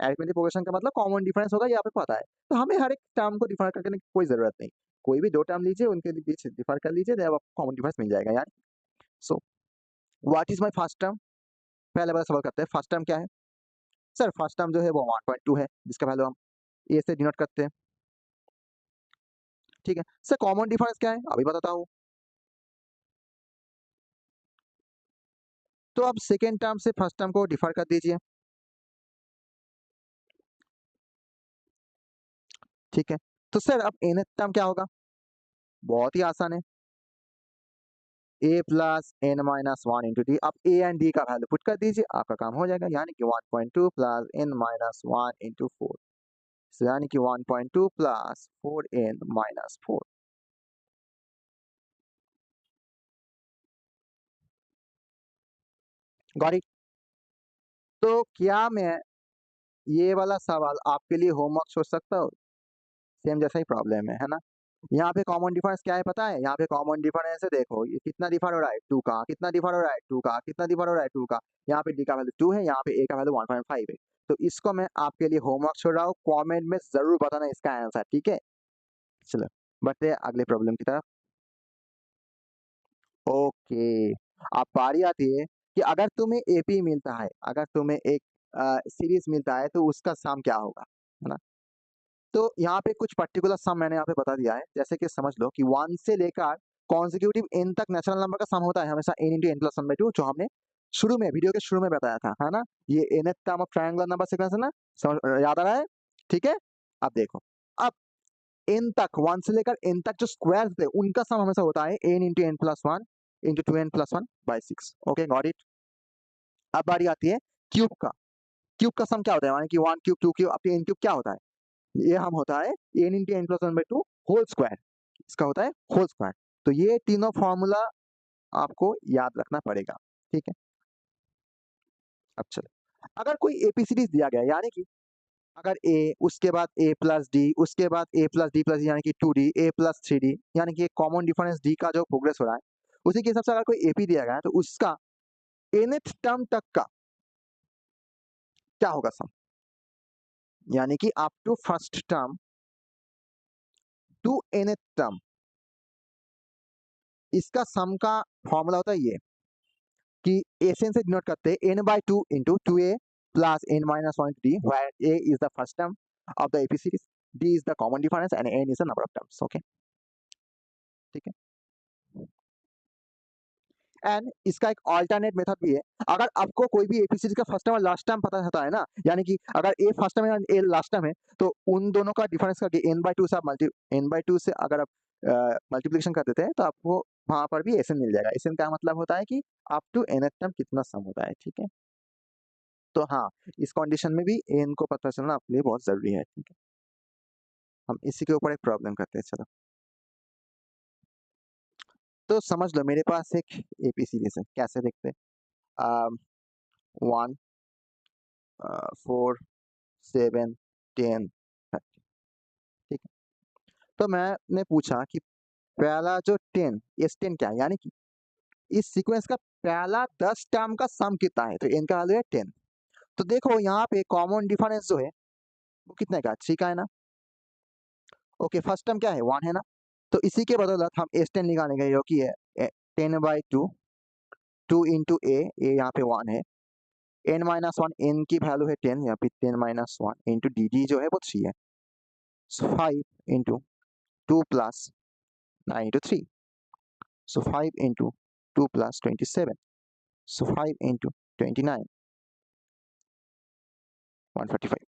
Speaker 1: का मतलब कॉमन डिफरेंस होगा, ये यहाँ पे पता है। तो हमें हर एक टर्म को डिफर करने की कोई जरूरत नहीं, कोई भी दो टर्म लीजिए उनके बीच डिफर कर लीजिए, जब आपको कॉमन डिफरेंस मिल जाएगा यार। सो what is my first term, पहले वाला सवाल करते हैं। फर्स्ट टर्म क्या है सर, फर्स्ट टर्म जो है वो 1.2 है, जिसका वैल्यू हम ए से डिनोट करते हैं, ठीक है। सर कॉमन डिफरेंस क्या है, अभी बताता हूँ। तो अब सेकेंड टर्म से फर्स्ट टर्म को डिफर कर दीजिए, ठीक है। तो सर अब nth टर्म क्या होगा, बहुत ही आसान है, a plus n minus 1 into D. अब a एंड d का वैल्यू पुट कर दीजिए, आपका काम हो जाएगा, यानी कि 1.2 प्लस n माइनस 1 इंटू 4, यानी कि 1.2 plus 4n minus 4। Got it. तो क्या मैं ये वाला सवाल आपके लिए होमवर्क छोड़ सकता हूँ, सेम जैसा ही प्रॉब्लम है ना। यहाँ पे कॉमन डिफरेंस क्या है पता है, यहाँ पे कॉमन डिफरेंस है, देखो ये कितना डिफर हो रहा है 2 का, कितना डिफर हो रहा है 2 का, कितना डिफर हो रहा है 2 का। यहाँ पे डी का वैल्यू 2 है, यहाँ पे ए का वैल्यू 1.5 है। तो इसको मैं आपके लिए होमवर्क छोड़ रहा हूँ, कमेंट में जरूर बताना इसका आंसर, ठीक है। चलो बढ़ते हैं अगले प्रॉब्लम की तरफ। ओके, अब बारी आती है कि अगर तुम्हें एपी मिलता है, अगर तुम्हें एक सीरीज मिलता है तो उसका सम क्या होगा, है ना? तो यहाँ पे कुछ पर्टिकुलर सम मैंने यहाँ पे बता दिया है, जैसे कि समझ लो कि 1 से लेकर कॉन्सेक्यूटिव n तक नेचुरल नंबर का सम होता है हमेशा n into n plus 1/2, जो हमने शुरू में वीडियो के शुरू में बताया था, है ना? ये nth term of triangular number sequence है ना? याद आ रहा है? ठीक है? अब देखो, अब n तक 1 से लेकर n तक जो स्क्वायर्स थे उनका सम हमेशा होता है n into n plus 1 into 2n plus 1 by 6। Okay, got it? अब बारी आती है क्यूब का। क्यूब का सम क्या होता है? यानी कि 1 cube 2 cube up to n cube क्या होता है? ये हम होता है n into n plus 1/2 whole square. इसका होता है होल स्क्वायर। तो ये तीनों फॉर्मूला आपको याद रखना पड़ेगा, ठीक है? अब चलो, अगर कोई एपी सीरीज दिया गया है, यानी कि अगर a उसके बाद a प्लस डी उसके बाद a प्लस डी प्लस यानी कि 2d a प्लस 3d, यानी कि एक कॉमन डिफरेंस d का जो प्रोग्रेस हो रहा है उसी के हिसाब से अगर कोई एपी दिया गया है तो उसका nth टर्म तक का क्या होगा सम, यानी कि up to first term to nth term, इसका सम का फॉर्मूला होता है ये कि एसएन से डिनोट करते हैं n/2 into 2a plus n minus 1 d, where a is the first term of the AP series, d is the common difference and n is the number of terms। Okay, ठीक है? And इसका एक alternate method भी है। अगर आपको कोई भी एपी सीरीज का फर्स्ट टर्म और लास्ट टर्म पता रहता है ना, यानी कि अगर ए फर्स्ट टर्म है और ए लास्ट टर्म है, तो उन दोनों का डिफरेंस करके n/2 से आप n/2 से अगर आप मल्टीप्लिकेशन कर देते हैं तो आपको वहां पर भी एसएन मिल जाएगा। एसएन का मतलब होता है कि अप टू nth टर्म कितना सम होता है, ठीक है? तो हाँ, इस कंडीशन में भी एन को पता चलना आपके लिए बहुत जरूरी है, ठीक है? हम इसी के ऊपर एक प्रॉब्लम करते हैं, चलो। तो समझ लो मेरे पास एक एपी सीरीज है, कैसे देखते हैं? 1 4 7 10 30, ठीक है? तो मैंने पूछा कि पहला जो 10 S10 क्या है, यानी कि इस सीक्वेंस का पहला 10 टर्म का सम कितना है, तो n का वैल्यू है 10। तो देखो यहाँ पे कॉमन डिफरेंस जो है वो कितने का, 3 का है ना? ओके, फर्स्ट टर्म क्या है, 1 है ना? तो इसी के बदौलत हम S10 निकालेंगे, जो कि है 10/2 2 इंटू ए यहाँ पे 1 है, n माइनस 1 n की वैल्यू है 10, यहाँ पे 10 माइनस 1 इंटू डी डी जो है वो 3 है, सो 5 into 2 plus 9 into 3, so 5 into 2 plus 27, so 5 into 29 145।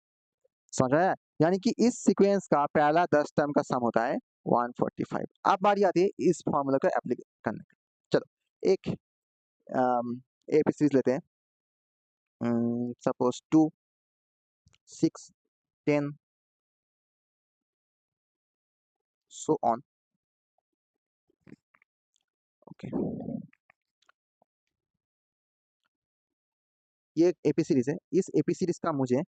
Speaker 1: समझ रहा है? यानी कि इस सीक्वेंस का पहला 10 टर्म का सम होता है 145। अब बारी आती है इस फॉर्मूला को एप्लीकेट करने की। चलो एक एपी सीरीज लेते हैं, सपोज 2 6 10 सो ऑन। ओके, ये एपी सीरीज है, इस एपी सीरीज का मुझे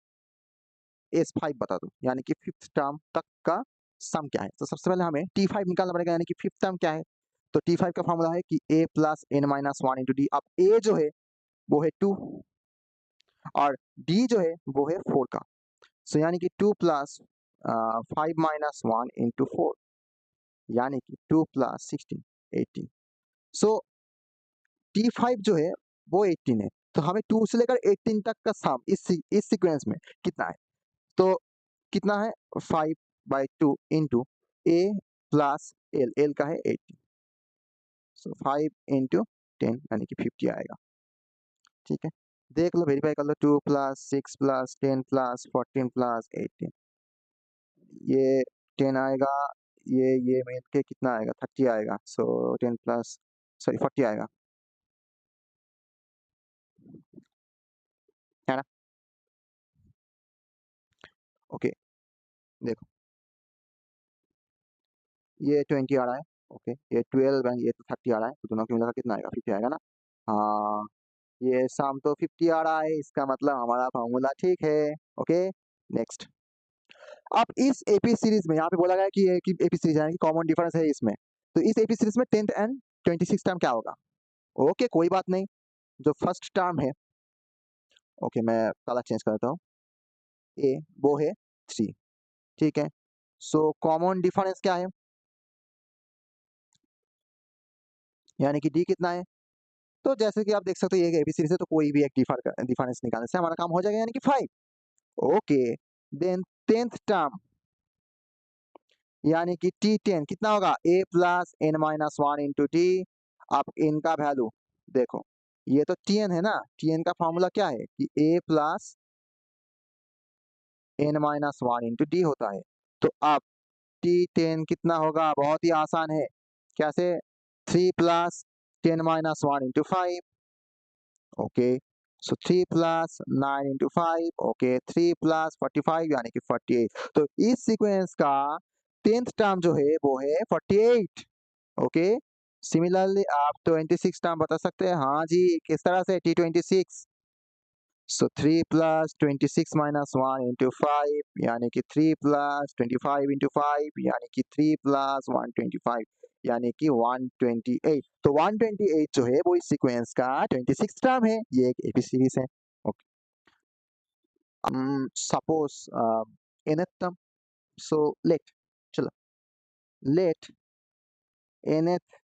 Speaker 1: S5 बता दो, यानी कि फिफ्थ टर्म तक का सम क्या है। तो सबसे पहले हमें T5 निकालना पड़ेगा, यानी कि फिफ्थ टर्म क्या है। तो T5 का फॉर्मूला है कि a plus n minus 1 into D. अब a जो है वो है 2 और d जो है वो है 4 का, सो यानी कि 2 प्लस 5 माइनस 1 इंटू 4, यानी कि 2 प्लस 16 18। सो T5 जो है वो 18 है, तो हमें 2 से लेकर 18 तक का सम इस सीक्वेंस में कितना है। तो कितना है, 5/2 इंटू ए प्लस एल, एल का है 18, सो 5 इंटू 10 यानी कि 50 आएगा, ठीक है? देख लो, वेरीफाई कर लो, 2 प्लस 6 प्लस 10 प्लस 14 प्लस 18, ये 10 आएगा, ये मिल के कितना आएगा, 30 आएगा, सो 10 प्लस सॉरी 40 आएगा, है ना? ओके, देखो ये 20 आ रहा है, ओके, ये 12 एंड ये तो 30 आ रहा है, तो दोनों की मिलाकर कितना आएगा, 50 आएगा ना? हाँ, ये सम तो 50 आ रहा है, इसका मतलब हमारा फॉर्मूला ठीक है। Okay, next. अब इस एपी सीरीज में यहाँ पे बोला गया है कि एपी सीरीज है कि कॉमन डिफरेंस है इसमें, तो इस एपी सीरीज में 10th एंड 26th टर्म क्या होगा? ओके, कोई बात नहीं, जो फर्स्ट टर्म है, ओके मैं कलर चेंज करता हूँ, ए वो है 3, ठीक है? सो कॉमन डिफरेंस क्या है, यानी कि डी कितना है। तो जैसे कि आप देख सकते हो ये एबीसीडी से तो कोई भी एक डिफरेंस निकालने से हमारा काम हो जाएगा, यानी कि 5। ओके, देन 10th टर्म यानी कि T10 कितना होगा, a plus N minus one into T. अब इनका वैल्यू देखो, ये तो Tn है ना, Tn का फॉर्मूला क्या है कि a plus N minus one into T होता है। तो अब T10 कितना होगा, बहुत ही आसान है, कैसे, 3 plus 10 minus one into five. Okay, so 3 plus 9 into five, okay 3 plus 45 यानी कि 48। तो इस सीक्वेंस का 10th टर्म जो है वो है 48। ओके, सिमिलरली आप 26 टर्म बता सकते हैं, हाँ जी, किस तरह से, T26। सो 3 plus 26 minus one into five यानी कि 3 प्लस 25 इंटू फाइव यानी कि 3 प्लस 125 यानी कि 128। तो 128 जो है वो इस सीक्वेंस का 26 टर्म है, ये एक एबी सीरीज है। Okay, suppose nth term, so let, चलो let nth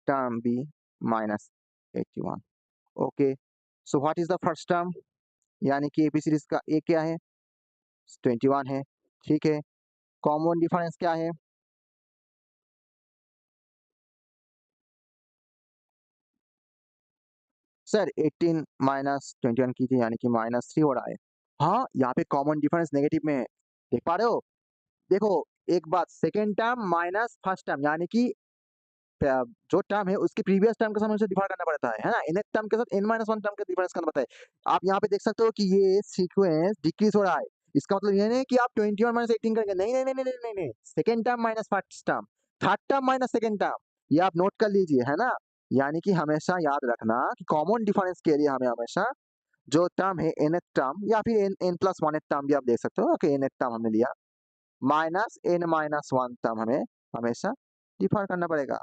Speaker 1: term be -81। Okay, so what is the first term, यानी कि एबी सीरीज का ए क्या है, 21 है। ठीक है, कॉमन डिफरेंस क्या है, सर 18 माइनस 21 कीजिए यानी कि -3 हो रहा है। हाँ, यहाँ पे कॉमन डिफरेंस नेगेटिव में है, देख पा रहे हो। देखो, एक बात, second term minus first term यानी कि जो टर्म है उसके प्रीवियस टर्म के साथ हमें डिफर करना पड़ता है ना, nth टर्म के साथ n-1 टर्म का डिफरेंस करना पड़ता है। आप यहाँ पे देख सकते हो कि ये सीक्वेंस डिक्रीज हो रहा है, इसका मतलब ये नहीं कि आप 21 माइनस 18 करेंगे, नहीं नहीं नहीं नहीं नहीं नहीं, second term minus first term, third term minus second term, ये आप नोट कर लीजिए, है ना। यानी कि हमेशा याद रखना कि कॉमन डिफरेंस के लिए हमें हमेशा जो टर्म है nth टर्म या फिर n प्लस वन टर्म भी आप देख सकते हो, ओके nth टर्म हमने लिया, माइनस n-1 टर्म हमें हमेशा डिफर करना पड़ेगा।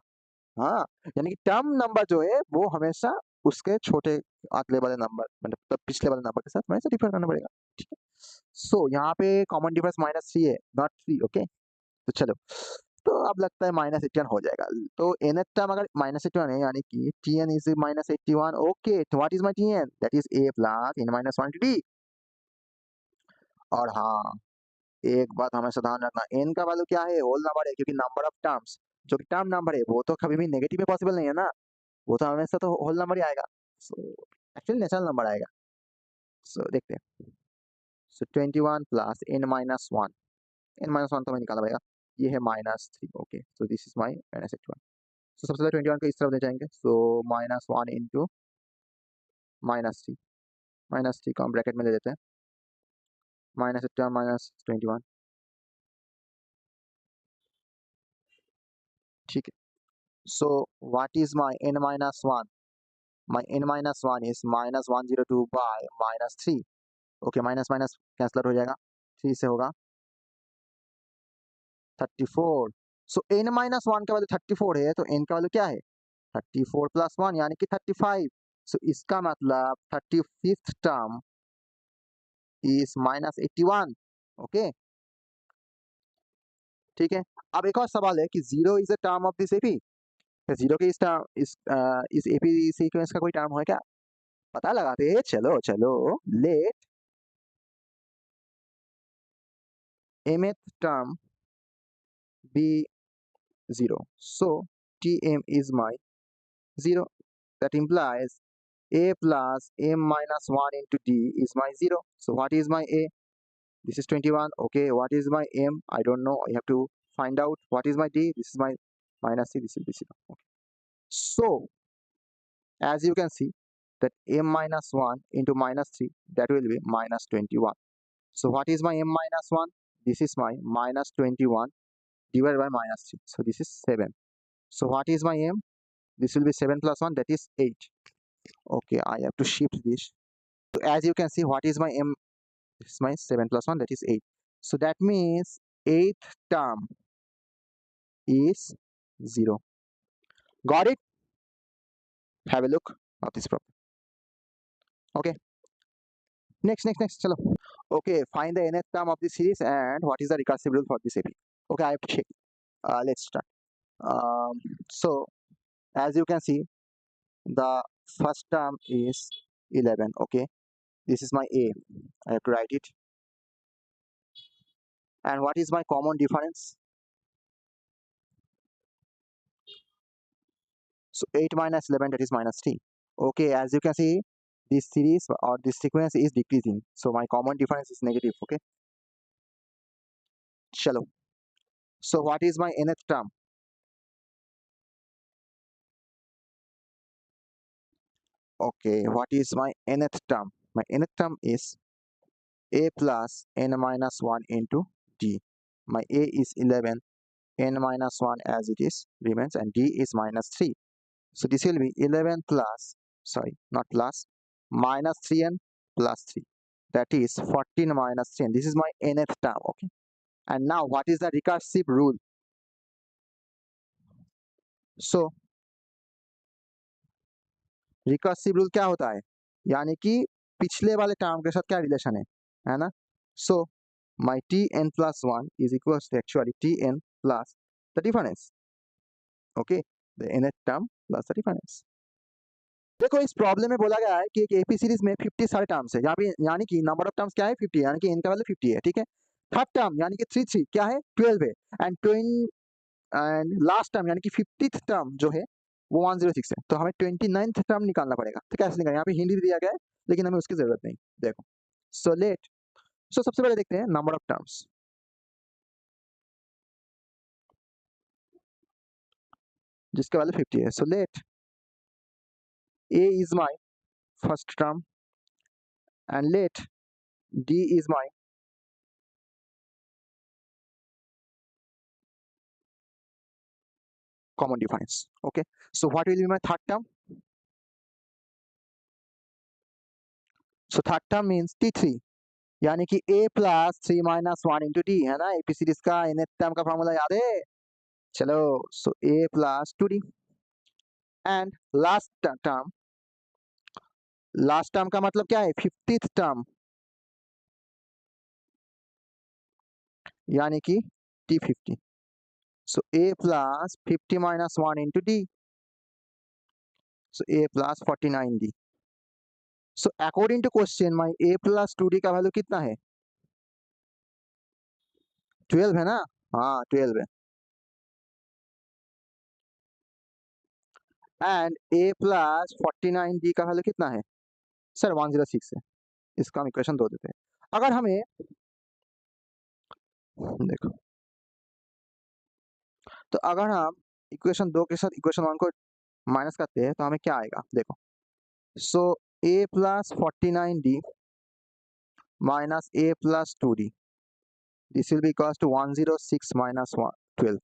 Speaker 1: हाँ, यानी कि टर्म नंबर जो है वो हमेशा उसके छोटे अगले वाले नंबर मतलब पिछले वाले नंबर के साथ हमेशा डिफर करना पड़ेगा। ठीक है, सो यहाँ पे कॉमन डिफरेंस -3 है, नॉट 3। ओके, तो चलो, तो अब लगता है -81 हो जाएगा। तो nth टर्म अगर -81 है यानी कि Tn इज -81। ओके, तो what is my Tn, that is a plus n-1 D. और हाँ, एक बात हमेशा ध्यान रखना, n का वैल्यू क्या है, होल नंबर है, क्योंकि नंबर ऑफ टर्म्स जो कि टर्म नंबर है वो तो कभी भी नेगेटिव में पॉसिबल नहीं है ना, वो तो हमेशा तो होल नंबर ही आएगा। सो एक्चुअली नेचुरल नंबर आएगा। सो देखते हैं, सो 21 प्लस n-1, n-1 तो मैं निकाला पड़ेगा, ये है -3। Okay, so this is my -81। सो सबसे पहले 21 को इस तरफ ले जाएंगे, सो -1 इंटू -3, -3 को हम ब्रैकेट में ले लेते हैं, -81 -21। ठीक है, सो what is my n-1, my n-1 is -102 by -3। Okay, minus minus cancel हो जाएगा, 3 से होगा 34। सो n-1 का वैल्यू 34 है, तो n का वैल्यू क्या है, 34 प्लस 1 यानी कि 35। सो इसका मतलब 35th टर्म इज -81। ओके, ठीक है। अब एक और सवाल है कि zero is a term of this AP, zero के इस टर्म इस एपी सीक्वेंस का कोई टर्म है क्या, पता लगाते हैं, चलो चलो, late mth term be 0, so Tm is my 0, that implies a plus m minus 1 into d is my 0. So what is my a, this is 21. Okay, what is my m, I don't know, I have to find out. What is my d, this is my -c, this will be 0. Okay. So as you can see that m minus 1 into -3, that will be -21. So what is my m minus 1, this is my -21 divided by -3, so this is 7. So what is my m, this will be 7 plus 1, that is 8. Okay, I have to shift this. So as you can see, what is my m, this is my 7 plus 1, that is 8. So that means 8th term is 0. Got it? Have a look of this problem. Okay, next chalo. Okay, find the nth term of the series and what is the recursive rule for this AP. Okay, I have to check. Let's start. So As you can see, the first term is 11. Okay, this is my A. I have to write it. And what is my common difference? So 8 minus 11, that is minus 3. Okay, as you can see, this series or this sequence is decreasing. So my common difference is negative. Okay, shallow. So what is my nth term? Okay, what is my nth term? My nth term is A plus n minus 1 into D. My A is 11, n minus 1 as it is remains, and D is minus 3. So this will be 11 plus, sorry, not plus, minus 3n plus 3. That is 14 minus 10. This is my nth term. Okay. And now what is the recursive rule? So recursive rule क्या होता है, यानी कि पिछले वाले term के साथ क्या रिलेशन है ना. So my T N plus one is equal to actually T N plus the difference. Okay, the N term plus the difference. देखो इस प्रॉब्लम में बोला गया है कि एक एपी सीरीज में 50 सारे टर्म्स है, यहाँ पे यानी कि नंबर ऑफ टर्म्स क्या है 50, यानी कि इनका वैल्यू 50 है. ठीक है. थर्ड टर्म यानी कि 3 क्या है 12 है. एंड लास्ट टर्म यानी कि 50th टर्म जो है वो 106 है. तो हमें 29th टर्म निकालना पड़ेगा. तो कैसे निकालें, यहाँ पे हिंदी दिया गया है लेकिन हमें उसकी जरूरत नहीं. देखो सो सबसे पहले देखते हैं नंबर ऑफ टर्म्स. जिसका वैल्यू 50 है. So let a is my first term and let d is my common difference. Okay, so what will be my third term? So third term means t3, यानी कि a plus 3 minus 1 into d है ना. AP series का nth term का formula याद है. चलो, सो a plus 2d and last term का मतलब क्या है 50th टर्म, यानी कि t50. So a plus 50 minus 1 into d, so a plus 49d. So according to question my a plus 2d का वैल्यू कितना है 12 है ना. हाँ 12 है. एंड a plus 49d का वैल्यू कितना है सर 106 है. इसका हम इक्वेशन 2 देते हैं. अगर हमें देखो, तो अगर हम इक्वेशन 2 के साथ इक्वेशन 1 को माइनस करते हैं तो हमें क्या आएगा. देखो, सो a plus 49d minus a plus 2d, this will be equals to 106 minus 12.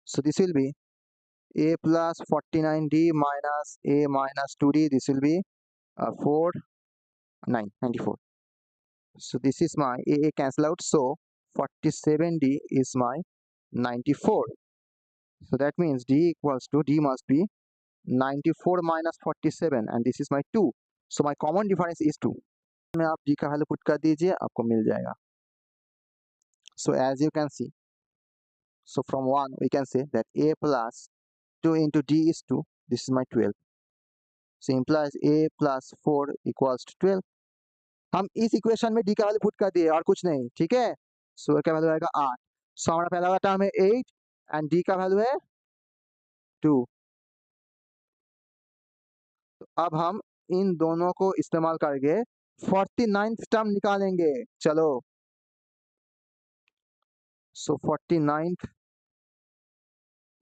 Speaker 1: So this will be a plus 49d minus a minus 2d, this will be 94. So this is my a cancel out, so 47d is my 94. So that means d equals to d must be 94 minus 47 and this is my 2. So my common difference is 2. में आप d का value put कर दीजिए, आपको मिल जाएगा. So as you can see, so from 1 we can say that a plus 2 into d is 2. This is my 12. So implies a plus 4 equals to 12. हम इस equation में d का वैल्यू पुट कर दिए और कुछ नहीं. ठीक है. सो क्या वैल्यू आएगा 8. सो हमारा पहला वाला टर्म है 8 एंड d का वैल्यू है 2. तो अब हम इन दोनों को इस्तेमाल करके 49th टर्म निकालेंगे. चलो, सो 49th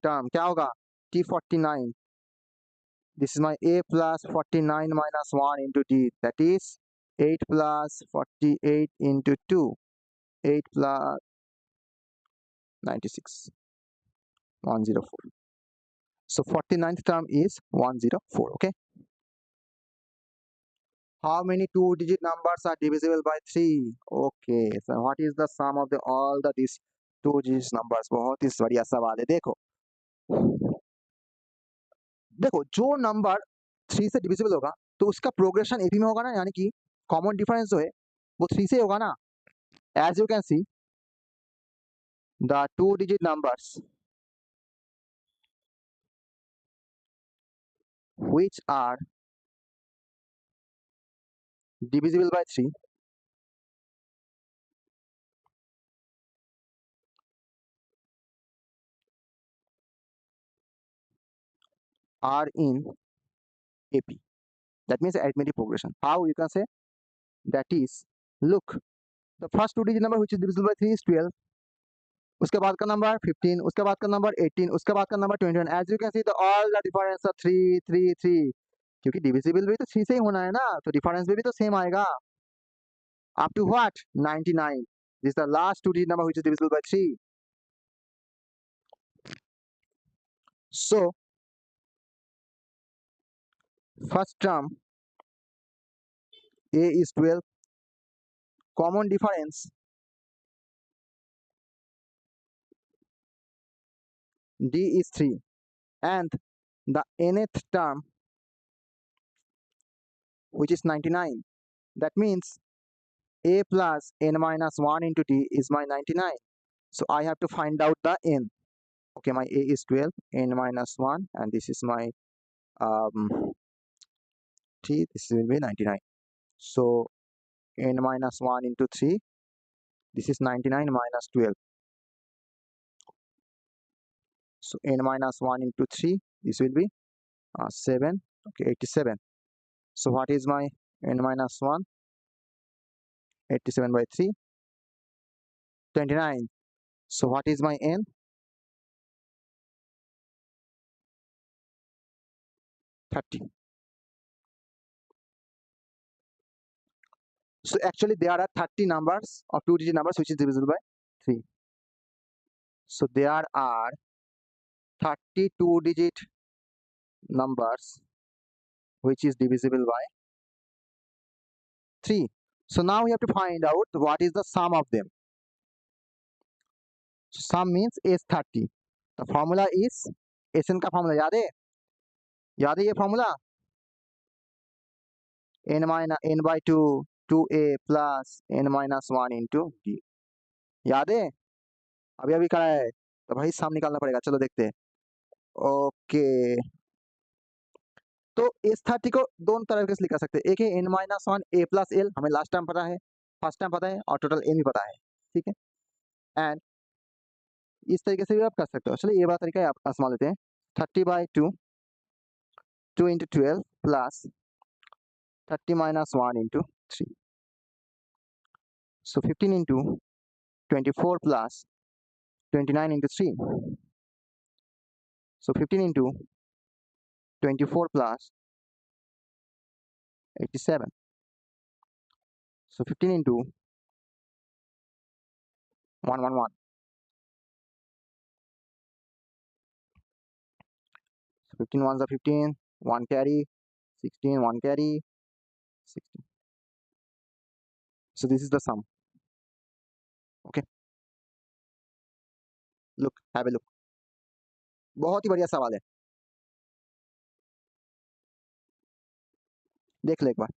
Speaker 1: टर्म क्या होगा t49. This is my a plus 49 minus 1 into d, that is 8 plus 48 into 2, 8 plus 96, 104. So 49th term is 104. Okay. How many two-digit numbers are divisible by 3? Okay. So what is the sum of all these two-digit numbers? बहुत ही बढ़िया सवाल है. देखो जो number 3 से divisible होगा तो उसका प्रोग्रेशन एपी में होगा ना, यानी कि कॉमन डिफरेंस जो है वो 3 से होगा ना. As you can see the two-digit numbers which are divisible by 3 are in AP. That means arithmetic progression. How you can say? That is, look, the first two digit number which is divisible by 3 is 12. उसके बाद का number 15, उसके बाद का number 18, उसके बाद का number 21. As you can see the all the difference of 3 3 3, क्योंकि डिविजिबल भी तो 3 से ही होना है ना, तो डिफरेंस में भी तो सेम आएगा. Up to what 99. This the last two digit number which is divisible by 3. So first term a is 12, common difference d is 3, and the nth term which is 99. That means a plus n minus 1 into t is my 99. So I have to find out the n. Okay, my a is 12, n minus 1, and this is my t, this will be 99. So n minus 1 into 3, this is 99 minus 12. So n minus 1 into 3, this will be 7, okay, 87. So what is my n minus 1? 87 by 3, 29. So what is my n? 30. So actually there are 30 numbers of two digit numbers which is divisible by 3. So there are 32 digit numbers which is divisible by 3. So now we have to find out what is the sum of them. So sum means S30. The formula is SN का formula याद है ये formula n by 2 2a plus n minus 1 into d. याद है? अभी अभी करा है तो भाई सम निकालना पड़ेगा. चलो देखते हैं. ओके, तो S30 को दोनों तरीके से लिखा सकते हैं. एक है n minus 1 a plus l, हमें लास्ट टाइम पता है, फर्स्ट टाइम पता है, और टोटल n भी पता है. ठीक है, एंड इस तरीके से भी आप कर सकते हो. चलिए ये वाला तरीका आप आजमा लेते हैं. 30 by 2 2 into 12 plus 30 minus 1 into 3. So 15 into 24 plus 29 into 3. So 15 into 24 plus 87. So 15 into 111. So 15 ones are 15, 1 carry, 16, 1 carry, 16. So this is the sum. Okay, look, have a look. बहुत ही बढ़िया सवाल है, देख लो एक बार.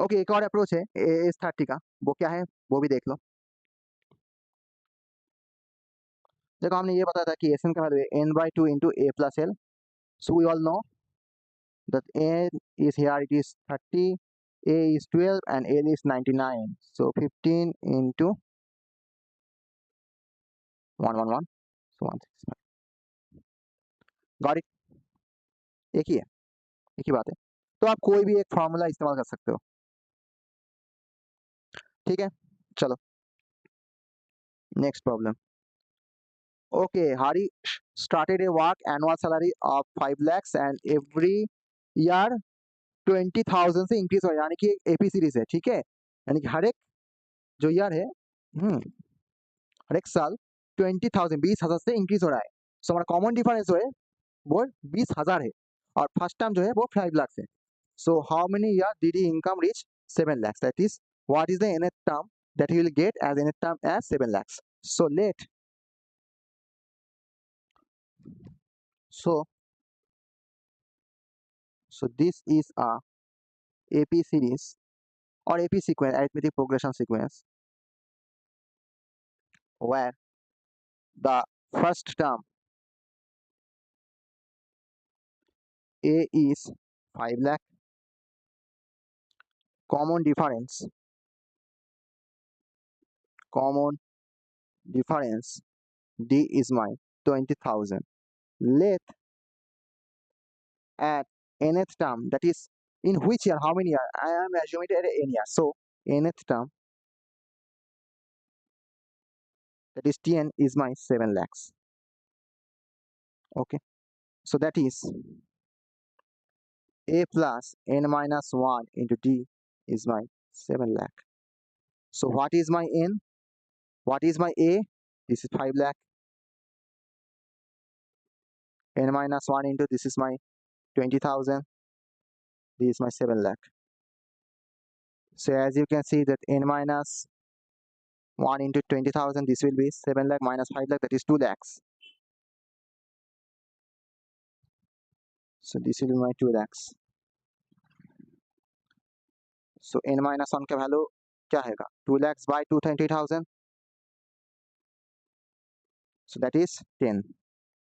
Speaker 1: ओके, एक और अप्रोच है S30 का, वो क्या है वो भी देख लो. देखो हमने ये बताया था कि SN का वैल्यू है n by 2 into a plus l. So we all know that n is here, it is 30, a is 12, and l is 99. So 15 into 111, so 165. Got it? एक ही है, एक ही बात है. तो आप कोई भी एक फॉर्मूला इस्तेमाल कर सकते हो. ठीक है, चलो next problem. Okay, Hari started a work annual salary of 5 lakhs and every year 20,000 से इंक्रीज हो, यानी कि एपी सीरीज है. ठीक है, यानी कि हर एक जो ईयर है, हर एक साल 20,000 20,000 से इंक्रीज हो रहा है. सो हमारा कॉमन डिफरेंस जो है वो 20,000 है, और फर्स्ट टर्म जो है वो 5 लाख है. So how many year did he income reach 7 lakhs? That is what is the nth term that he will get as nth term as 7 lakhs? So let so so this is a AP series or AP sequence, arithmetic progression sequence, where the first term A is 5 lakh. Common difference D is my 20,000. Let at nth term, that is in which year, how many year? I am assuming it at n year. So nth term, that is Tn, is my 7 lakhs. Okay, so that is A plus n minus 1 into D is my 7 lakh. So what is my n? What is my A? This is 5 lakh. N minus 1 into this is my 20,000. This is my 7 lakh. So as you can see that n minus 1 into 20,000, this will be 7 lakh minus 5 lakh, that is 2 lakhs. So this will be my 2 lakhs. So n minus 1 का value क्या हैगा? 2 lakhs by 220,000. So that is 10.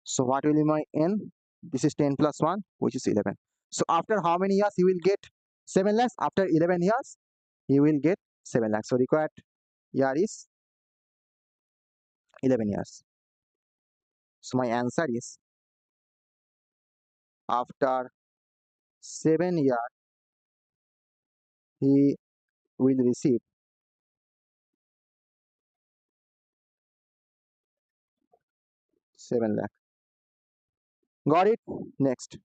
Speaker 1: So what will be my n? This is 10 plus 1, which is 11. So after how many years you will get 7 lakhs? After 11 years, you will get 7 lakhs. So required year is 11 years. So my answer is after 7 years, he will receive 7 lakh. Got it? Next.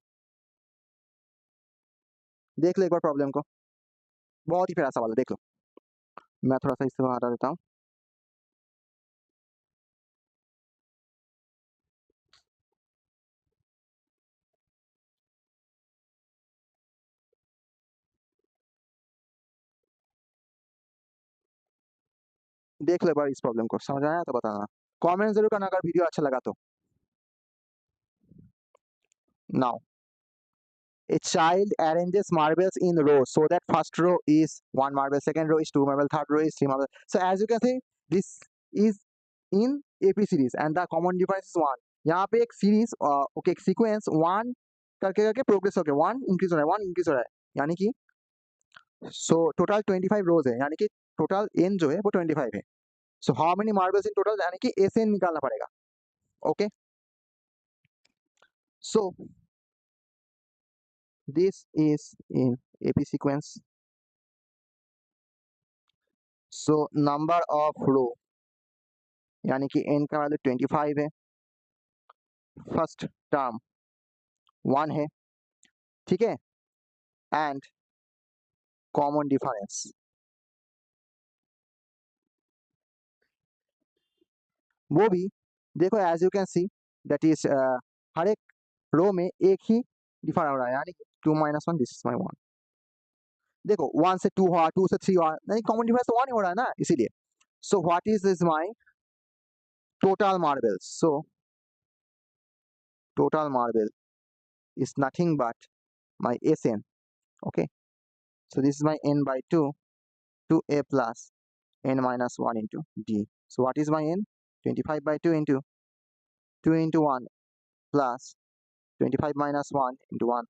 Speaker 1: देख लो एक बार problem को, बहुत ही प्यारा सवाल है, देख लो. मैं थोड़ा सा इससे हटा देता हूँ. देख लो एक बार इस प्रॉब्लम को, समझ आया तो बताना. कमेंट जरूर करना अगर वीडियो अच्छा लगा तो. Now a child arranges marbles in rows so that first row is 1 marble, second row is 2 marble, third row is 3 marble. So as you can see, this is in AP series and the common difference is 1. यहाँ पे एक series okay एक sequence 1 करके करके progress होके 1 increase हो रहा है, 1 इंक्रीज हो रहा है, यानी कि सो टोटल 25 रोज है, यानी कि टोटल n जो है वो 25 है. So how many marbles in total, यानी कि SN निकालना पड़ेगा. Okay, so this is in AP sequence. So number of row यानी कि n का वैल्यू 25 है, फर्स्ट टर्म 1 है, ठीक है, एंड कॉमन डिफरेंस वो भी देखो as you can see that is हर एक रो में एक ही डिफर हो रहा है, यानी कि 2 minus 1, दिस इज माई 1. देखो 1 से 2 हुआ, 2 से 3 हुआ, यानी कॉमन डिफरेंस तो 1 ही हो रहा है ना, इसीलिए. सो what is my total marbles? So total marble is nothing but my SN. Okay, so this is my n by 2 2a plus n minus 1 into d. So what is my n? 25 by 2 into 2 into 1 plus 25 minus 1 into 1.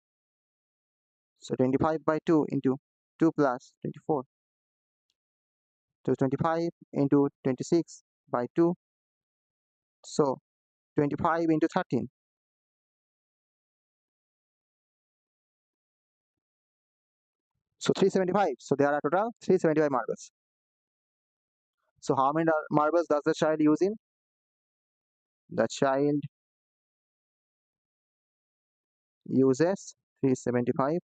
Speaker 1: So 25 by 2 into 2 plus 24. So 25 into 26 by 2. So 25 into 13. So 375. So there are total 375 marbles. So how many marbles does the child use in? The child uses 375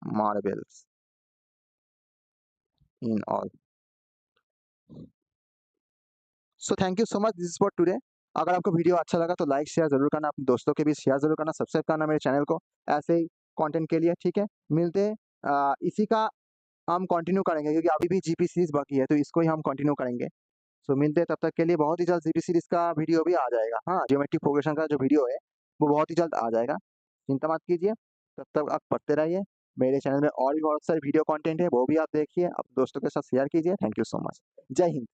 Speaker 1: marbles in all. So thank you so much, this is for today. अगर आपको video अच्छा लगा तो like share जरूर करना, अपने दोस्तों के बीच शेयर जरूर करना, सब्सक्राइब करना मेरे चैनल को ऐसे ही कंटेंट के लिए, ठीक है. मिलते हैं इसी का हम कंटिन्यू करेंगे क्योंकि अभी भी जीपी सीरीज बाकी है, तो इसको ही हम कंटिन्यू करेंगे. सो मिलते हैं, तब तक के लिए बहुत ही जल्द जीपी सीरीज का वीडियो भी आ जाएगा. हाँ, ज्योमेट्रिक प्रोग्रेशन का जो वीडियो है वो बहुत ही जल्द आ जाएगा, चिंता मत कीजिए. तब तक आप पढ़ते रहिए. मेरे चैनल में और भी बहुत सारे वीडियो कंटेंट है, वो भी आप देखिए, आप दोस्तों के साथ शेयर कीजिए. Thank you so much. जय हिंद.